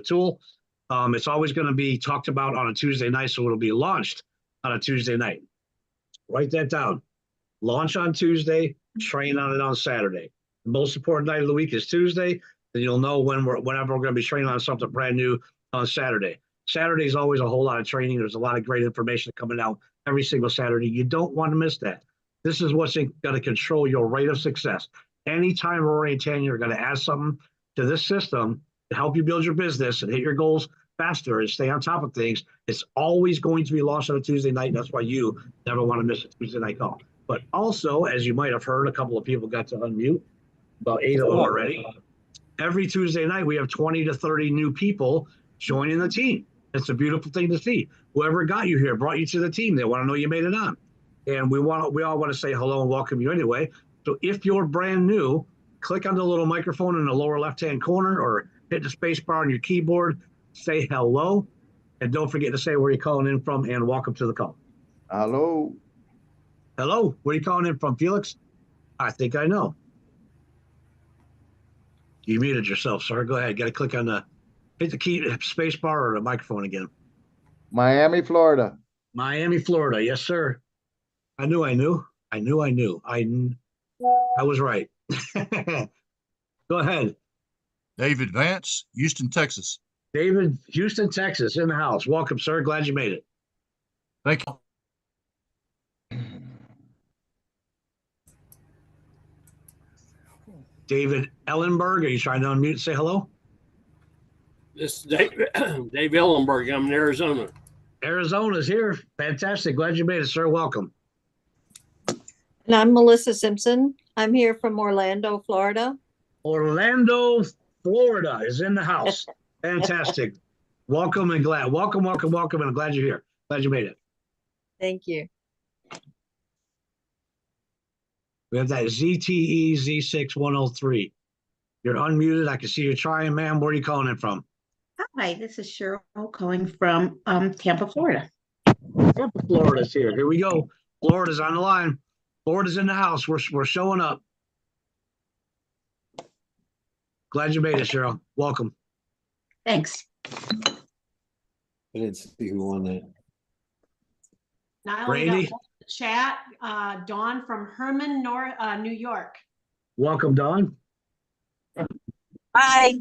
the tool. It's always going to be talked about on a Tuesday night, so it'll be launched on a Tuesday night. Write that down. Launch on Tuesday, train on it on Saturday. The most important night of the week is Tuesday. Then you'll know whenever we're going to be training on something brand new on Saturday. Saturday is always a whole lot of training. There's a lot of great information coming out every single Saturday. You don't want to miss that. This is what's going to control your rate of success. Anytime Rory and Tanya are going to add something to this system to help you build your business and hit your goals faster and stay on top of things, it's always going to be launched on a Tuesday night. That's why you never want to miss a Tuesday night call. But also, as you might have heard, a couple of people got to unmute, about 8 of them already. Every Tuesday night, we have 20 to 30 new people joining the team. It's a beautiful thing to see. Whoever got you here brought you to the team. They want to know you made it on. And we all want to say hello and welcome you anyway. So if you're brand new, click on the little microphone in the lower left-hand corner or hit the space bar on your keyboard, say hello, and don't forget to say where you're calling in from and welcome to the call. Hello. Hello, where are you calling in from, Felix? I think I know. You muted yourself, sir. Go ahead. Got to click on hit the key, space bar or the microphone again. Miami, Florida. Miami, Florida. Yes, sir. I knew. I was right. Go ahead. David Vance, Houston, Texas. David, Houston, Texas, in the house. Welcome, sir. Glad you made it. Thank you. David Ellenberg, are you trying to unmute and say hello? This is Dave Ellenberg. I'm in Arizona. Arizona's here. Fantastic. Glad you made it, sir. Welcome. And I'm Melissa Simpson. I'm here from Orlando, Florida. Orlando, Florida is in the house. Fantastic. Welcome and glad. Welcome, and I'm glad you're here. Glad you made it. Thank you. We have that ZTE Z6103. You're unmuted. I can see you trying, ma'am. Where are you calling in from? Hi, this is Cheryl calling from Tampa, Florida. Tampa, Florida's here. Here we go. Florida's on the line. Florida's in the house. We're showing up. Glad you made it, Cheryl. Welcome. Thanks. I didn't see who won that. Not only Brady? got chat, Dawn from Herman, New York. Welcome, Dawn. Hi.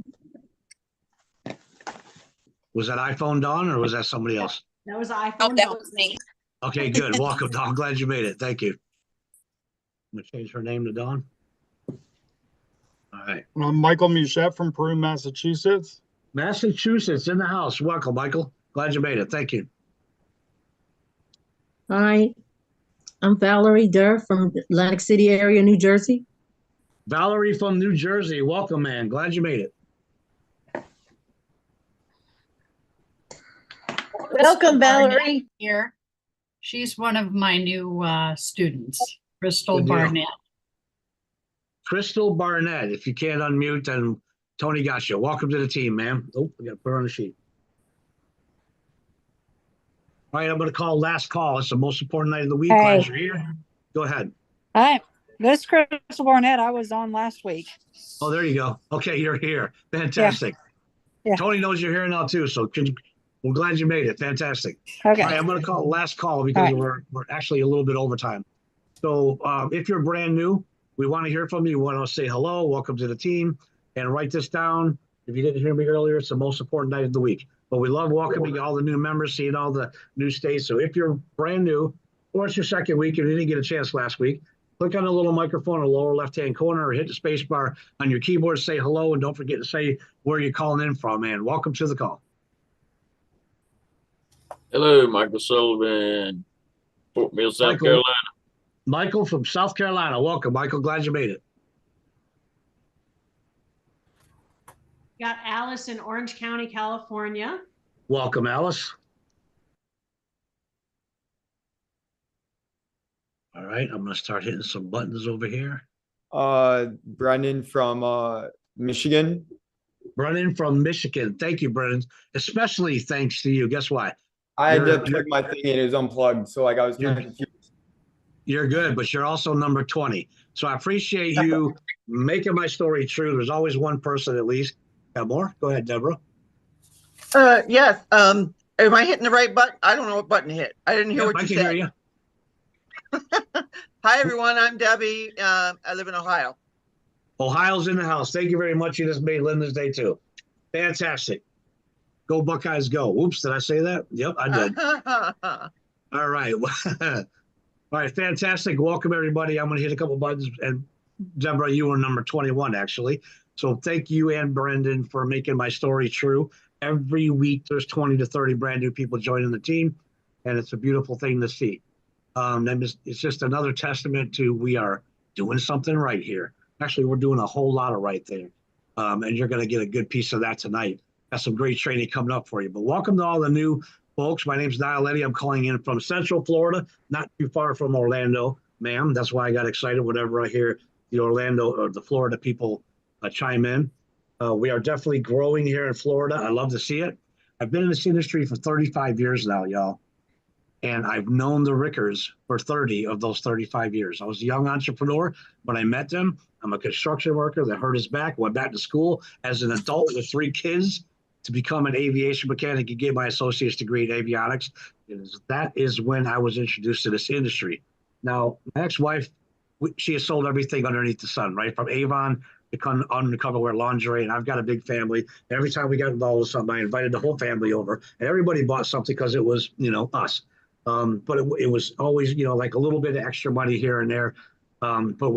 Was that iPhone Dawn or was that somebody else? That was iPhone. Oh, that was me. Okay, good. Welcome, Dawn. Glad you made it. Thank you. I'm going to change her name to Dawn. All right. I'm Michael Muchette from Peru, Massachusetts. Massachusetts in the house. Welcome, Michael. Glad you made it. Thank you. Hi, I'm Valerie Durr from Atlantic City area, New Jersey. Valerie from New Jersey. Welcome, man. Glad you made it. Welcome, Valerie. Here. She's one of my new students, Crystal Good deal. Barnett. Crystal Barnett. If you can't unmute, then Tony got you. Welcome to the team, ma'am. Oh, we got to put her on the sheet. All right, I'm going to call last call. It's the most important night of the week. Hey. Glad you're here. Go ahead. Hi, this is Crystal Barnett. I was on last week. Oh, there you go. Okay, you're here. Fantastic. Yeah. Tony knows you're here now too, so we're glad you made it. Fantastic. Okay. All right, I'm going to call last call because we're actually a little bit over time. So if you're brand new, we want to hear from you. We want to say hello, welcome to the team, and write this down. If you didn't hear me earlier, it's the most important night of the week. But we love welcoming all the new members, seeing all the new states. So if you're brand new, or it's your second week and you didn't get a chance last week, click on the little microphone in the lower left-hand corner or hit the space bar on your keyboard, say hello, and don't forget to say where you're calling in from, and welcome to the call. Hello, Michael Sullivan, Fort Mill, South Carolina. Michael from South Carolina. Welcome, Michael. Glad you made it. Got Alice in Orange County, California. Welcome, Alice. All right, I'm going to start hitting some buttons over here. Brendan from Michigan. Brennan from Michigan. Thank you, Brennan. Especially thanks to you. Guess why? I had to plug my thing in. It was unplugged, so like I was kind of confused. You're good, but you're also number 20. So I appreciate you making my story true. There's always one person at least. Got more? Go ahead, Deborah. Yes, am I hitting the right button? I don't know what button to hit. I didn't hear Yep, what I you can hear said. you. Hi, everyone. I'm Debbie. I live in Ohio. Ohio's in the house. Thank you very much. You just made Linda's day too. Fantastic. Go Buckeyes, go. Oops, did I say that? Yep, I did. All right. All right, fantastic. Welcome, everybody. I'm going to hit a couple buttons. And Deborah, you were number 21, actually. So thank you and Brendan for making my story true. Every week, there's 20 to 30 brand new people joining the team, and it's a beautiful thing to see. And it's just another testament to we are doing something right here. Actually, we're doing a whole lot of right there. And you're going to get a good piece of that tonight. Got some great training coming up for you. But welcome to all the new folks. My name's Niall Eddy. I'm calling in from Central Florida, not too far from Orlando, ma'am. That's why I got excited whenever I hear the Orlando or the Florida people chime in. We are definitely growing here in Florida. I love to see it. I've been in this industry for 35 years now, y'all. And I've known the Rickards for 30 of those 35 years. I was a young entrepreneur when I met them. I'm a construction worker that hurt his back, went back to school as an adult with 3 kids to become an aviation mechanic and get my associate's degree in avionics. That is when I was introduced to this industry. Now, my ex-wife, she has sold everything underneath the sun, right? From Avon to undercover wear lingerie, and I've got a big family. Every time we got involved with something, I invited the whole family over, and everybody bought something because it was, us. But it was always, like a little bit of extra money here and there. But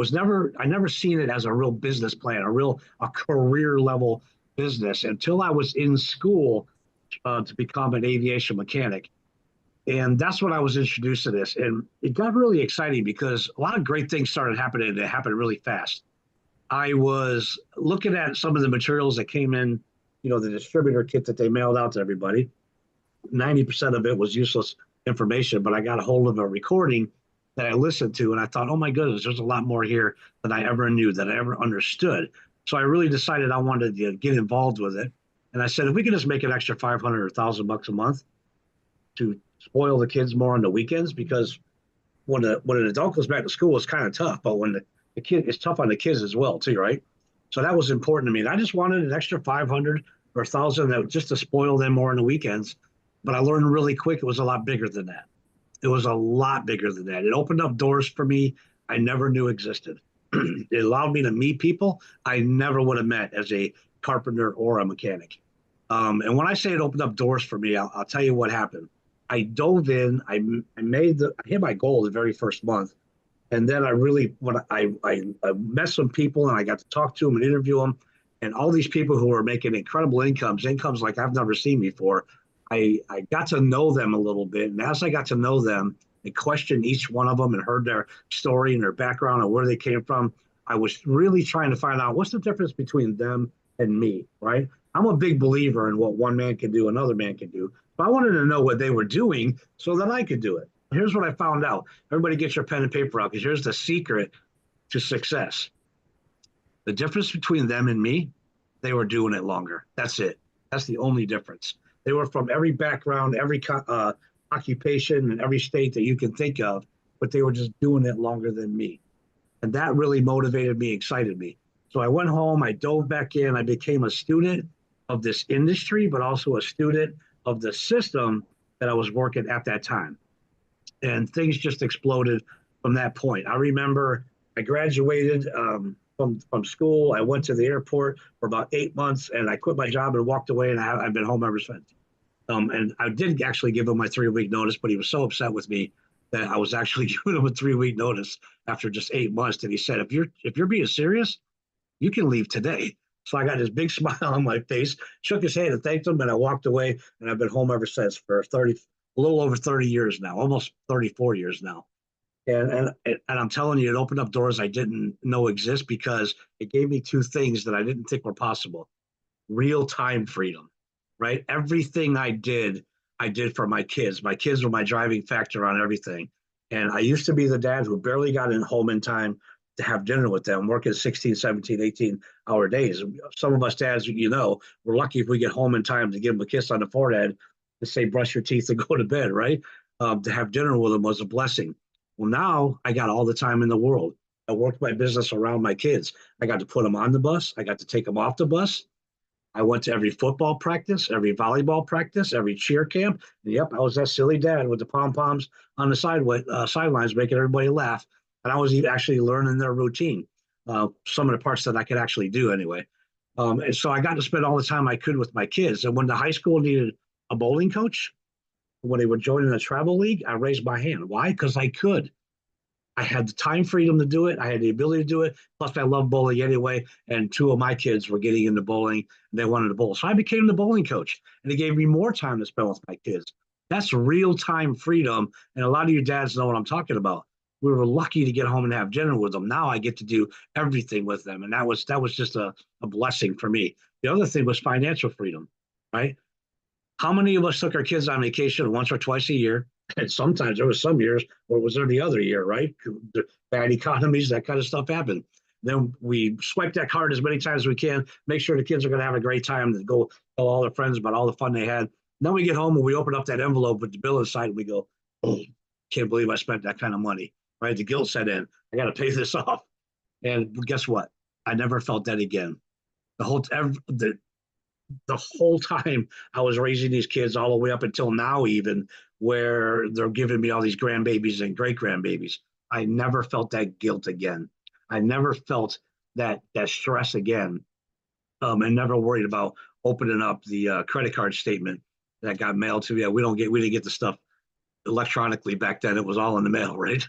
I never seen it as a real business plan, a career level business until I was in school to become an aviation mechanic. And that's when I was introduced to this. And it got really exciting because a lot of great things started happening, and it happened really fast. I was looking at some of the materials that came in, the distributor kit that they mailed out to everybody. 90% of it was useless information, but I got a hold of a recording that I listened to, and I thought, oh my goodness, there's a lot more here than I ever knew, that I ever understood. So I really decided I wanted to get involved with it. And I said, if we could just make an extra 500 or 1,000 bucks a month to spoil the kids more on the weekends, because when an adult goes back to school, it's kind of tough, but when the kid, it's tough on the kids as well too, right? So that was important to me. And I just wanted an extra 500 or 1,000 that just to spoil them more on the weekends. But I learned really quick it was a lot bigger than that. It was a lot bigger than that. It opened up doors for me I never knew existed. It allowed me to meet people I never would have met as a carpenter or a mechanic. And when I say it opened up doors for me, I'll tell you what happened. I dove in. I hit my goal the very first month, and then I met some people and I got to talk to them and interview them, and all these people who were making incredible incomes like I've never seen before. I got to know them a little bit, and as I got to know them and questioned each one of them and heard their story and their background and where they came from, I was really trying to find out what's the difference between them and me, right? I'm a big believer in what one man can do, another man can do. But I wanted to know what they were doing so that I could do it. Here's what I found out. Everybody get your pen and paper out, because here's the secret to success. The difference between them and me, they were doing it longer. That's it. That's the only difference. They were from every background, every occupation, and every state that you can think of, but they were just doing it longer than me. And that really motivated me, excited me. So I went home, I dove back in, I became a student of this industry, but also a student of the system that I was working at that time. And things just exploded from that point. I remember I graduated from school. I went to the airport for about 8 months, and I quit my job and walked away, and I've been home ever since. And I did actually give him my 3-week notice, but he was so upset with me that I was actually giving him a 3-week notice after just 8 months. And he said, if you're being serious, you can leave today. So I got this big smile on my face, shook his hand and thanked him, and I walked away, and I've been home ever since for a little over 30 years now, almost 34 years now. And I'm telling you, it opened up doors I didn't know exist, because it gave me 2 things that I didn't think were possible. Real time freedom, right? Everything I did for my kids. My kids were my driving factor on everything. And I used to be the dad who barely got home in time to have dinner with them, working 16, 17, 18-hour days. Some of us dads, we're lucky if we get home in time to give them a kiss on the forehead to say, brush your teeth and go to bed, right? To have dinner with them was a blessing. Well, now I got all the time in the world. I worked my business around my kids. I got to put them on the bus. I got to take them off the bus. I went to every football practice, every volleyball practice, every cheer camp. And yep, I was that silly dad with the pom poms on the sidelines, making everybody laugh. And I was actually learning their routine, some of the parts that I could actually do anyway. And so I got to spend all the time I could with my kids. And when the high school needed a bowling coach, when they were joining the travel league, I raised my hand. Why? Because I could. I had the time freedom to do it. I had the ability to do it. Plus, I love bowling anyway. And two of my kids were getting into bowling and they wanted to bowl. So I became the bowling coach and it gave me more time to spend with my kids. That's real time freedom. And a lot of you dads know what I'm talking about. We were lucky to get home and have dinner with them. Now I get to do everything with them. And that was just a blessing for me. The other thing was financial freedom, right? How many of us took our kids on vacation once or twice a year? And sometimes there was some years where it was every other year, right? The bad economies, that kind of stuff happened. Then we swipe that card as many times as we can, make sure the kids are going to have a great time, to go tell all their friends about all the fun they had. Then we get home and we open up that envelope with the bill inside and we go, oh, can't believe I spent that kind of money, right? The guilt set in. I got to pay this off. And guess what? I never felt that again. The whole time I was raising these kids, all the way up until now, even where they're giving me all these grandbabies and great grandbabies, I never felt that guilt again. I never felt that stress again, and never worried about opening up the credit card statement that got mailed to me. We didn't get the stuff electronically back then. It was all in the mail, right?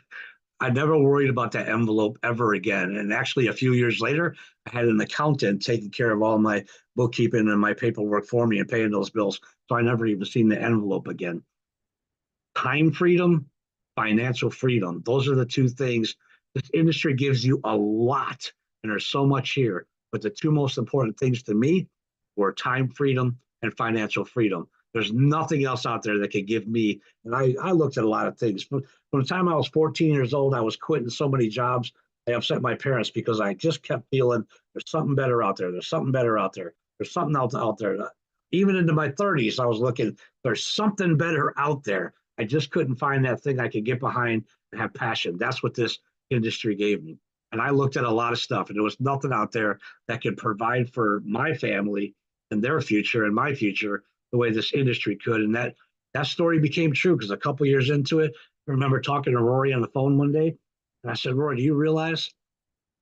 I never worried about that envelope ever again. And actually, a few years later, I had an accountant taking care of all my bookkeeping and my paperwork for me and paying those bills. So I never even seen the envelope again. Time freedom, financial freedom. Those are the two things. This industry gives you a lot, and there's so much here. But the two most important things to me were time freedom and financial freedom. There's nothing else out there that could give me. And I looked at a lot of things. From the time I was 14 years old, I was quitting so many jobs. I upset my parents because I just kept feeling there's something better out there. There's something better out there. There's something else out there. Even into my 30s, I was looking, there's something better out there. I just couldn't find that thing I could get behind and have passion. That's what this industry gave me. And I looked at a lot of stuff, and there was nothing out there that could provide for my family and their future and my future the way this industry could. And that story became true because a couple years into it, I remember talking to Rory on the phone one day, and I said, Rory, do you realize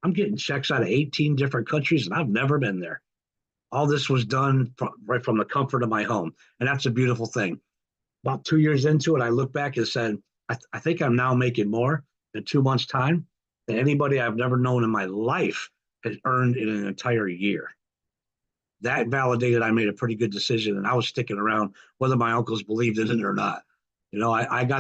I'm getting checks out of 18 different countries and I've never been there? All this was done right from the comfort of my home. And that's a beautiful thing. About 2 years into it, I look back and said, I think I'm now making more in 2 months' time than anybody I've never known in my life has earned in an entire year. That validated I made a pretty good decision, and I was sticking around whether my uncles believed in it or not. You know,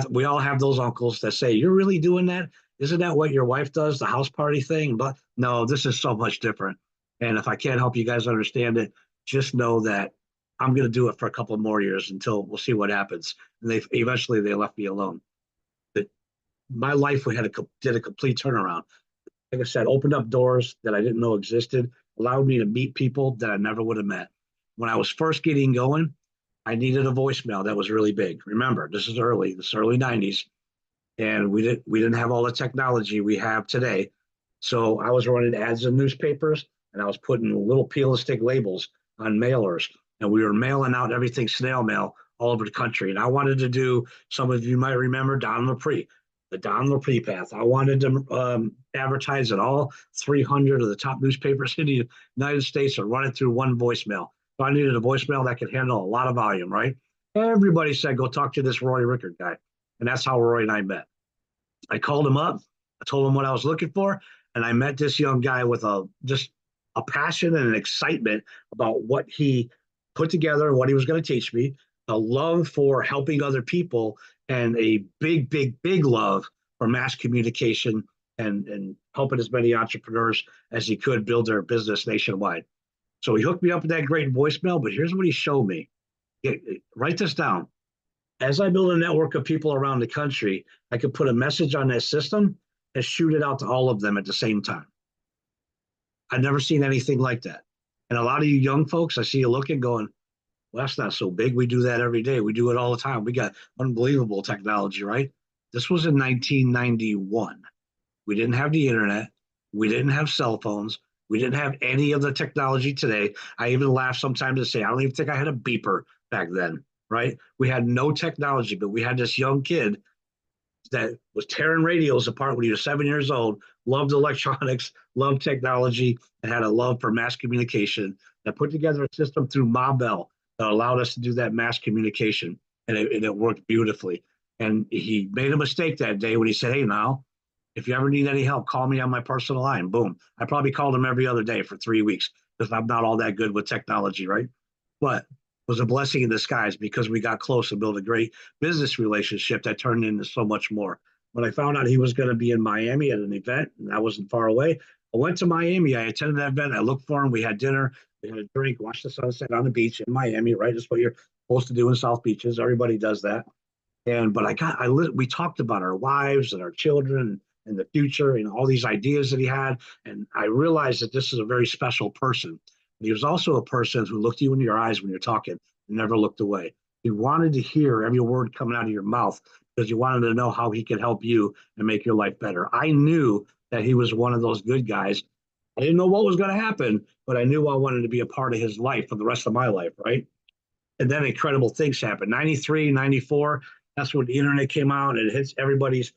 we all have those uncles that say, you're really doing that? Isn't that what your wife does, the house party thing? But no, this is so much different. And if I can't help you guys understand it, just know that I'm going to do it for a couple more years until we'll see what happens. And they eventually left me alone. But my life did a complete turnaround. Like I said, opened up doors that I didn't know existed, allowed me to meet people that I never would have met. When I was first getting going, I needed a voicemail that was really big. Remember, this is early 90s, and we didn't have all the technology we have today. So I was running ads in newspapers, and I was putting little peel and stick labels on mailers, and we were mailing out everything snail mail all over the country. And I wanted to do, some of you might remember Don Lepre, the Don Lepre path. I wanted to advertise at all 300 of the top newspapers in the United States and run it through one voicemail. So I needed a voicemail that could handle a lot of volume, right? Everybody said, go talk to this Rory Ricord guy. And that's how Rory and I met. I called him up. I told him what I was looking for. And I met this young guy with just a passion and an excitement about what he put together and what he was going to teach me, a love for helping other people, and a big, big, big love for mass communication and helping as many entrepreneurs as he could build their business nationwide. So he hooked me up with that great voicemail, but here's what he showed me. Write this down. As I build a network of people around the country, I could put a message on that system and shoot it out to all of them at the same time. I've never seen anything like that. And a lot of you young folks, I see you looking going, well, that's not so big. We do that every day. We do it all the time. We got unbelievable technology, right? This was in 1991. We didn't have the internet. We didn't have cell phones. We didn't have any of the technology today. I even laugh sometimes and say, I don't even think I had a beeper back then, right? We had no technology, but we had this young kid that was tearing radios apart when he was 7 years old, loved electronics, loved technology, and had a love for mass communication, that put together a system through Ma Bell that allowed us to do that mass communication. And it worked beautifully. And he made a mistake that day when he said, hey, now, if you ever need any help, call me on my personal line. Boom. I probably called him every other day for 3 weeks because I'm not all that good with technology, right? But it was a blessing in disguise because we got close and built a great business relationship that turned into so much more. When I found out he was going to be in Miami at an event, and I wasn't far away, I went to Miami. I attended that event. I looked for him. We had dinner. We had a drink, watched the sunset on the beach in Miami, right? That's what you're supposed to do in South Beaches. Everybody does that. We talked about our wives and our children and the future and all these ideas that he had. And I realized that this is a very special person. He was also a person who looked you in your eyes when you're talking and never looked away. He wanted to hear every word coming out of your mouth because you wanted to know how he could help you and make your life better. I knew that he was one of those good guys. I didn't know what was going to happen, but I knew I wanted to be a part of his life for the rest of my life, right? And then incredible things happened. 93, 94, that's when the internet came out and it hits everybody's,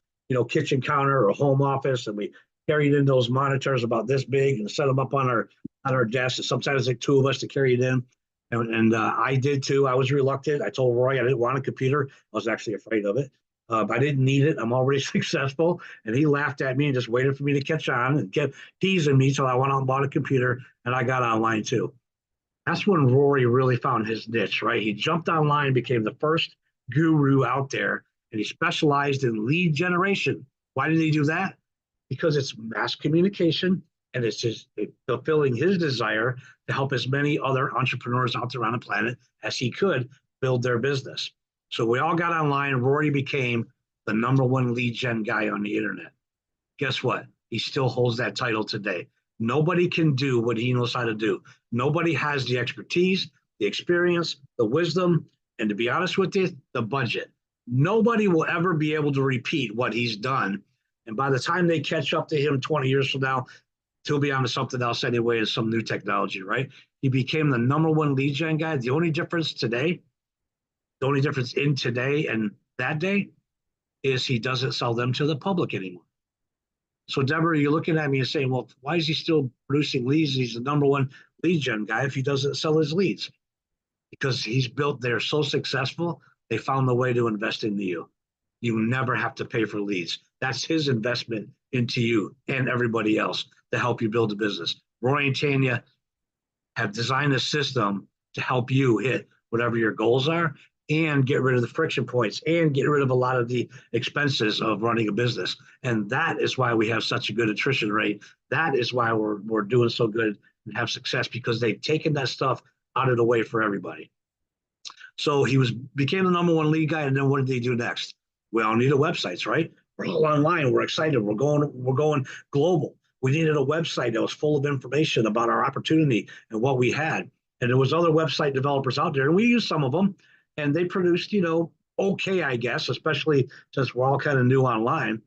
kitchen counter or home office. And we carried in those monitors about this big and set them up on our desk. And sometimes like two of us to carry it in. And I did too. I was reluctant. I told Roy I didn't want a computer. I was actually afraid of it. I didn't need it. I'm already successful. And he laughed at me and just waited for me to catch on and kept teasing me. So I went out and bought a computer and I got online too. That's when Rory really found his niche, right? He jumped online, became the first guru out there, and he specialized in lead generation. Why did he do that? Because it's mass communication and it's fulfilling his desire to help as many other entrepreneurs out there on the planet as he could build their business. So we all got online. Rory became the #1 lead gen guy on the internet. Guess what? He still holds that title today. Nobody can do what he knows how to do. Nobody has the expertise, the experience, the wisdom, and to be honest with you, the budget. Nobody will ever be able to repeat what he's done. And by the time they catch up to him 20 years from now, he'll be onto something else anyway, is some new technology, right? He became the #1 lead gen guy. The only difference in today and that day is he doesn't sell them to the public anymore. So Deborah, you're looking at me and saying, well, why is he still producing leads? He's the #1 lead gen guy if he doesn't sell his leads. Because they're so successful, they found the way to invest into you. You never have to pay for leads. That's his investment into you and everybody else to help you build a business. Rory and Tanya have designed a system to help you hit whatever your goals are and get rid of the friction points and get rid of a lot of the expenses of running a business. And that is why we have such a good attrition rate. That is why we're doing so good and have success, because they've taken that stuff out of the way for everybody. So he became the #1 lead guy, and then what did he do next? We all needed websites, right? We're all online. We're excited. We're going global. We needed a website that was full of information about our opportunity and what we had. And there was other website developers out there, and we used some of them, and they produced, okay, I guess, especially since we're all kind of new online.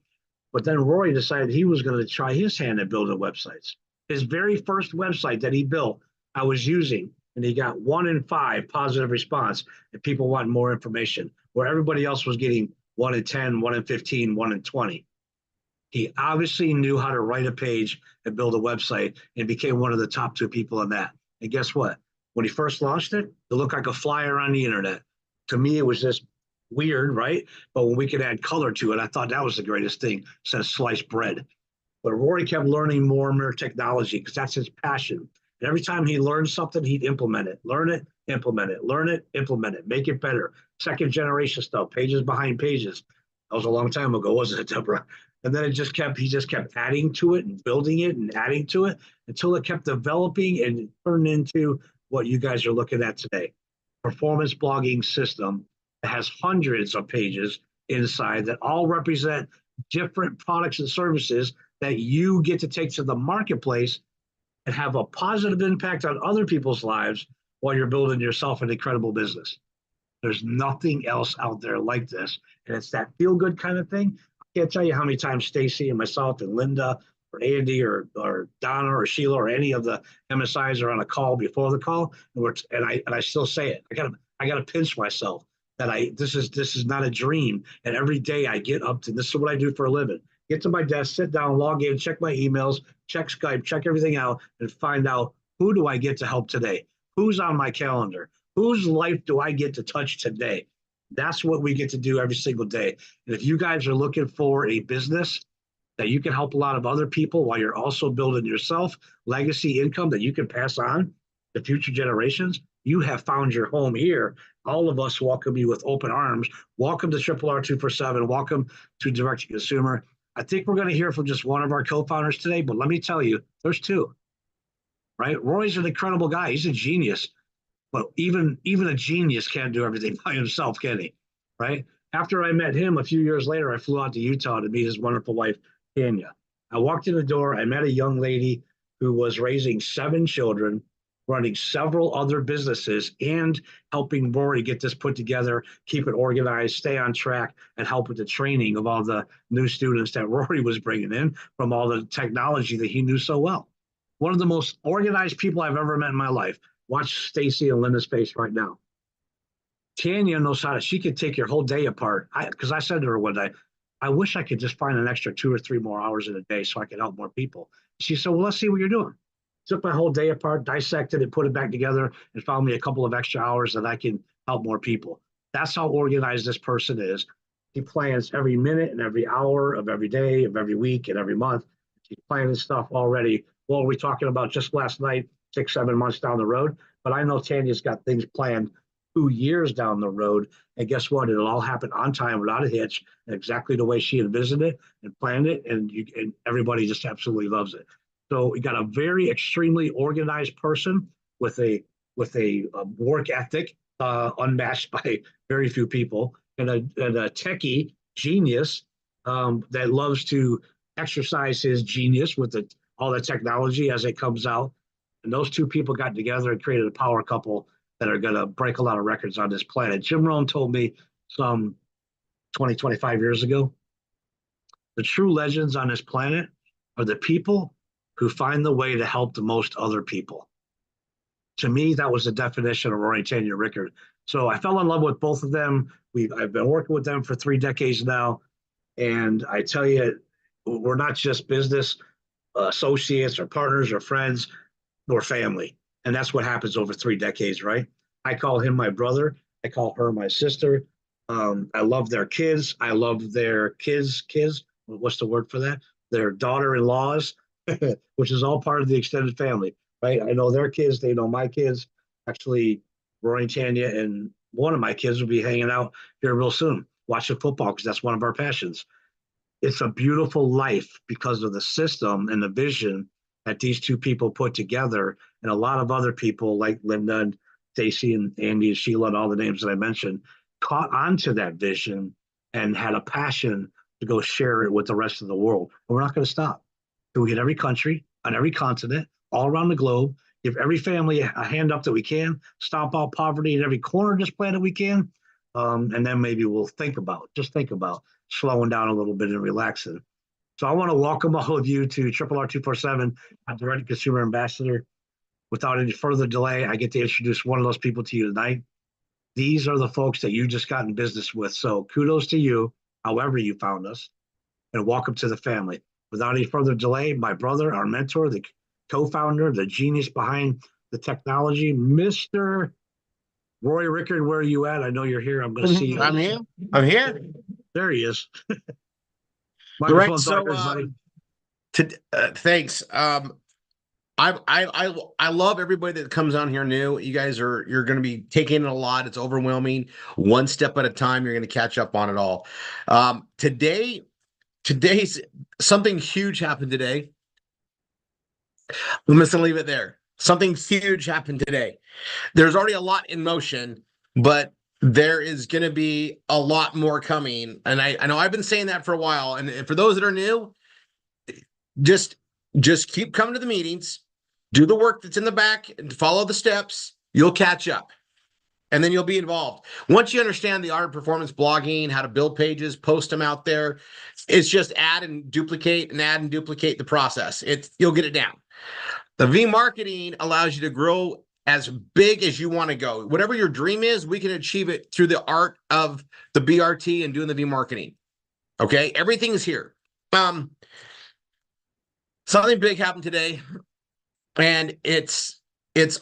But then Rory decided he was going to try his hand at building websites. His very first website that he built, I was using, and he got 1 in 5 positive response, and people want more information, where everybody else was getting 1 in 10, 1 in 15, 1 in 20. He obviously knew how to write a page and build a website and became one of the top 2 people on that. And guess what? When he first launched it, it looked like a flyer on the internet. To me, it was just weird, right? But when we could add color to it, I thought that was the greatest thing since sliced bread. But Rory kept learning more and more technology because that's his passion. And every time he learned something, he'd implement it, learn it, implement it, learn it, implement it, make it better. Second generation stuff, pages behind pages. That was a long time ago, wasn't it, Deborah? And then he just kept adding to it and building it and adding to it until it kept developing and turned into what you guys are looking at today. Performance blogging system that has hundreds of pages inside that all represent different products and services that you get to take to the marketplace and have a positive impact on other people's lives while you're building yourself an incredible business. There's nothing else out there like this. And it's that feel-good kind of thing. I can't tell you how many times Stacy and myself and Linda Andy or Donna or Sheila or any of the MSIs are on a call before the call, and I still say it. I gotta pinch myself that this is not a dream. And every day I get up to this is what I do for a living. Get to my desk, sit down, log in, check my emails, check Skype, check everything out, and find out who do I get to help today? Who's on my calendar? Whose life do I get to touch today? That's what we get to do every single day. And if you guys are looking for a business that you can help a lot of other people while you're also building yourself legacy income that you can pass on to future generations, you have found your home here. All of us welcome you with open arms. Welcome to RRR247. Welcome to Direct to Consumer. I think we're going to hear from just one of our co-founders today, but let me tell you, there's two, right? Rory's an incredible guy. He's a genius. But even a genius can't do everything by himself, can he? Right? After I met him a few years later, I flew out to Utah to meet his wonderful wife, Tanya. I walked in the door. I met a young lady who was raising 7 children, running several other businesses, and helping Rory get this put together, keep it organized, stay on track, and help with the training of all the new students that Rory was bringing in from all the technology that he knew so well. One of the most organized people I've ever met in my life. Watch Stacy and Linda's face right now. Tanya knows she could take your whole day apart. Because I said to her one day, I wish I could just find an extra 2 or 3 more hours in a day so I could help more people. She said, well, let's see what you're doing. Took my whole day apart, dissected it, put it back together, and found me a couple of extra hours that I can help more people. That's how organized this person is. She plans every minute and every hour of every day, of every week, and every month. She's planning stuff already. What were we talking about just last night? 6, 7 months down the road. But I know Tanya's got things planned 2 years down the road. And guess what? It'll all happen on time without a hitch, exactly the way she envisioned it and planned it. And everybody just absolutely loves it. So we got a very extremely organized person with a work ethic unmatched by very few people, and a techie genius that loves to exercise his genius with all the technology as it comes out. And those two people got together and created a power couple that are going to break a lot of records on this planet. Jim Rohn told me some 20, 25 years ago, the true legends on this planet are the people who find the way to help the most other people. To me, that was the definition of Rory, Tanya, Ricord. So I fell in love with both of them. I've been working with them for 3 decades now. And I tell you, we're not just business associates or partners or friends, we're family. And that's what happens over 3 decades, right? I call him my brother. I call her my sister. I love their kids. I love their kids. What's the word for that? Their daughter-in-laws, which is all part of the extended family, right? I know their kids. They know my kids. Actually, Rory and Tanya and one of my kids will be hanging out here real soon, watching football, because that's one of our passions. It's a beautiful life because of the system and the vision that these two people put together, and a lot of other people like Linda and Stacy and Andy and Sheila and all the names that I mentioned caught onto that vision and had a passion to go share it with the rest of the world. And we're not going to stop. So we get every country on every continent, all around the globe, give every family a hand up that we can, stomp out poverty in every corner of this planet we can, and then maybe we'll think about slowing down a little bit and relaxing. So I want to welcome all of you to RRR247. I'm Direct to Consumer Ambassador. Without any further delay, I get to introduce one of those people to you tonight. These are the folks that you just got in business with. So kudos to you, however you found us, and welcome to the family. Without any further delay, my brother, our mentor, the co-founder, the genius behind the technology, Mr. Rory Ricord, where are you at? I know you're here. I'm going to see you. I'm here. I'm here. There he is. Right. So, thanks. I love everybody that comes on here new. You guys you're going to be taking in a lot. It's overwhelming. One step at a time, you're going to catch up on it all. Today's something huge happened today. I'm just going to leave it there. Something huge happened today. There's already a lot in motion, but there is going to be a lot more coming. And I know I've been saying that for a while. And for those that are new, just keep coming to the meetings, do the work that's in the back, and follow the steps. You'll catch up. and then you'll be involved. Once you understand the art of performance blogging, how to build pages, post them out there, it's just add and duplicate the process. You'll get it down. The V marketing allows you to grow as big as you want to go. Whatever your dream is, we can achieve it through the art of the BRT and doing the V marketing. Okay, everything's here. Something big happened today, and it's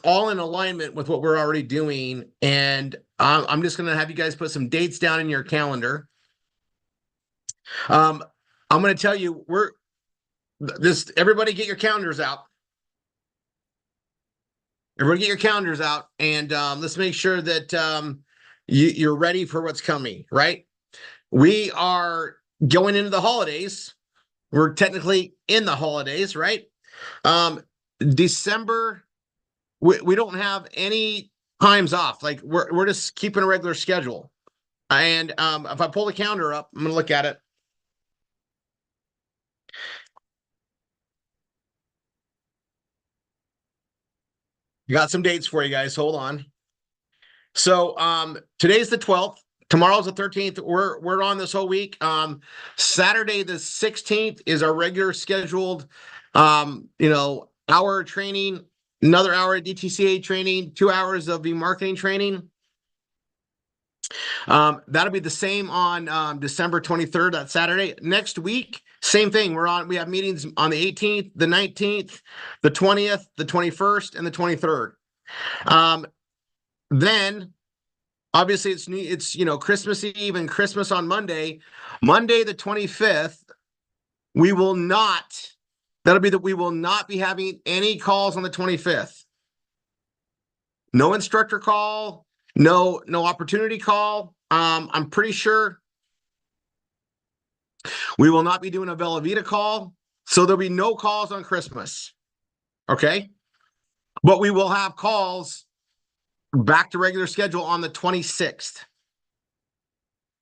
all in alignment with what we're already doing. And I'm just going to have you guys put some dates down in your calendar. I'm going to tell you, everybody get your calendars out. Everybody get your calendars out, and let's make sure that you're ready for what's coming, right? We are going into the holidays. We're technically in the holidays, right? December, we don't have any times off. Like we're just keeping a regular schedule. And if I pull the calendar up, I'm going to look at it. Got some dates for you guys. Hold on. So today's the 12th. Tomorrow's the 13th. We're on this whole week. Saturday the 16th is our regular scheduled hour training, another hour of DTCA training, 2 hours of marketing training. That'll be the same on December 23rd, that Saturday. Next week, same thing. We have meetings on the 18th, the 19th, the 20th, the 21st, and the 23rd. Then obviously it's Christmas Eve and Christmas on Monday. Monday the 25th, we will not be having any calls on the 25th. No instructor call, no opportunity call. I'm pretty sure we will not be doing a Bella Vita call, so there'll be no calls on Christmas. Okay? But we will have calls back to regular schedule on the 26th.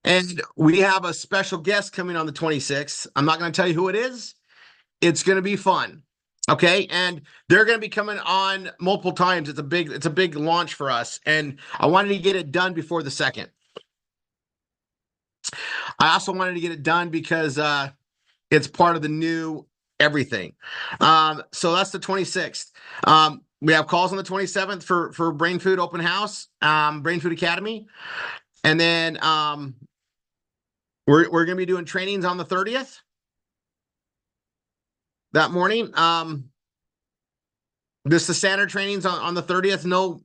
And we have a special guest coming on the 26th. I'm not going to tell you who it is. It's going to be fun. Okay? And they're going to be coming on multiple times. It's a big launch for us. And I wanted to get it done before the 2nd. I also wanted to get it done because it's part of the new everything. So that's the 26th. We have calls on the 27th for Brain Food Open House, Brain Food Academy. And then we're going to be doing trainings on the 30th that morning. This is the standard trainings on the 30th. No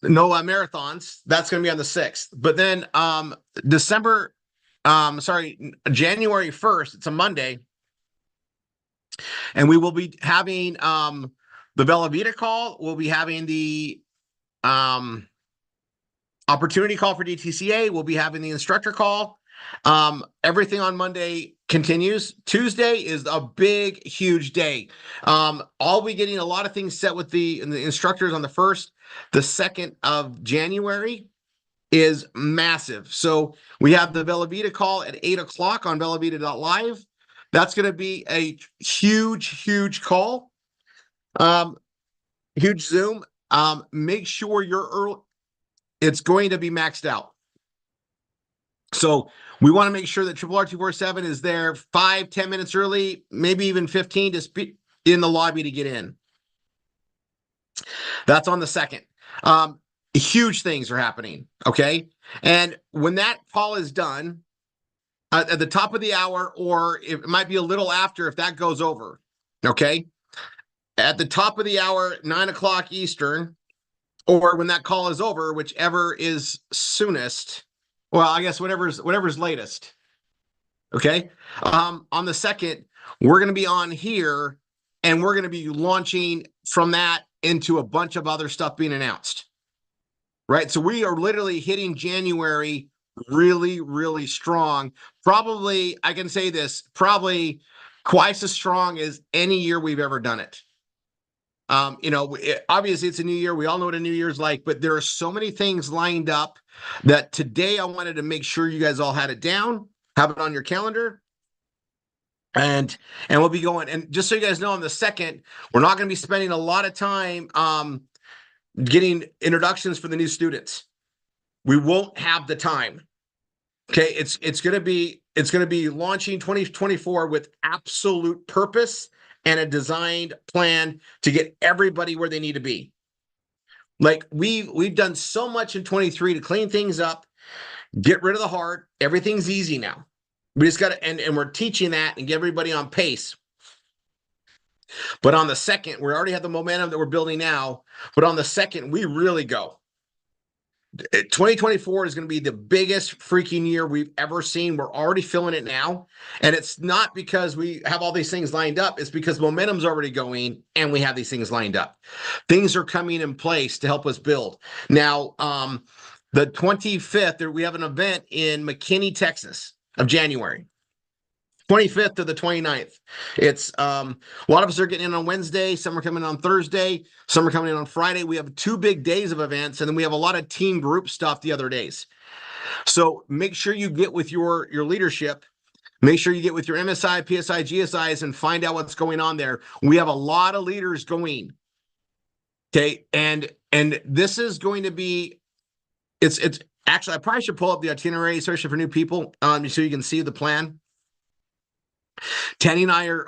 marathons. That's going to be on the 6th. But then January 1st, it's a Monday. And we will be having the Bella Vita call. We'll be having the opportunity call for DTCA. We'll be having the instructor call. Everything on Monday continues. Tuesday is a big, huge day. I'll be getting a lot of things set with the instructors on the 1st. The 2nd of January is massive. So we have the Bella Vita call at 8:00 on bellavita.live. That's going to be a huge, huge call. Huge Zoom. Make sure you're early. It's going to be maxed out. So we want to make sure that RRR247 is there 5-10 minutes early, maybe even 15 to be in the lobby to get in. That's on the 2nd. Huge things are happening. Okay. And when that call is done, at the top of the hour, or it might be a little after if that goes over. Okay. At the top of the hour, 9:00 Eastern, or when that call is over, whichever is soonest. Well, I guess whatever's latest. Okay. On the 2nd, we're going to be on here and we're going to be launching from that into a bunch of other stuff being announced. Right. So we are literally hitting January really, really strong. Probably, I can say this, probably twice as strong as any year we've ever done it. Obviously it's a new year. We all know what a new year's like, but there are so many things lined up that today I wanted to make sure you guys all had it down, have it on your calendar. And we'll be going, and just so you guys know, on the 2nd, we're not going to be spending a lot of time getting introductions for the new students. We won't have the time. Okay, it's going to be launching 2024 with absolute purpose and a designed plan to get everybody where they need to be. Like we've done so much in 23 to clean things up, get rid of the hard. Everything's easy now. We just got to, and we're teaching that and get everybody on pace. But on the 2nd, we already have the momentum that we're building now. But on the 2nd, we really go. 2024 is going to be the biggest freaking year we've ever seen. We're already feeling it now. And it's not because we have all these things lined up. It's because momentum's already going and we have these things lined up. Things are coming in place to help us build. Now, the 25th, we have an event in McKinney, Texas of January. 25th to the 29th. It's a lot of us are getting in on Wednesday, some are coming on Thursday, some are coming in on Friday. We have 2 big days of events, and then we have a lot of team group stuff the other days. So make sure you get with your leadership. Make sure you get with your MSI, PSI, GSIs and find out what's going on there. We have a lot of leaders going. Okay, and this is going to be it's actually, I probably should pull up the itinerary, especially for new people, so you can see the plan. Tanny and I are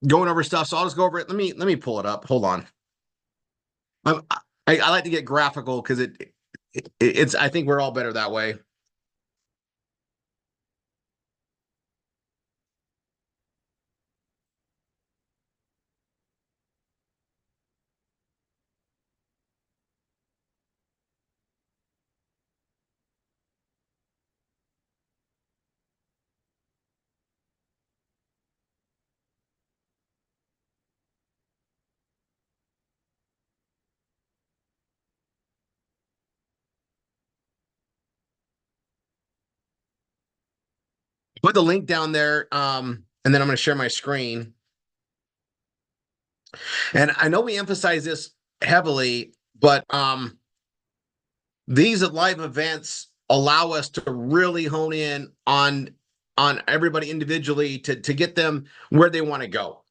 going over stuff, so I'll just go over it. Let me pull it up. Hold on. I like to get graphical because it's I think we're all better that way. Put the link down there, and then I'm going to share my screen. And I know we emphasize this heavily, but these live events allow us to really hone in on everybody individually to get them where they want to go.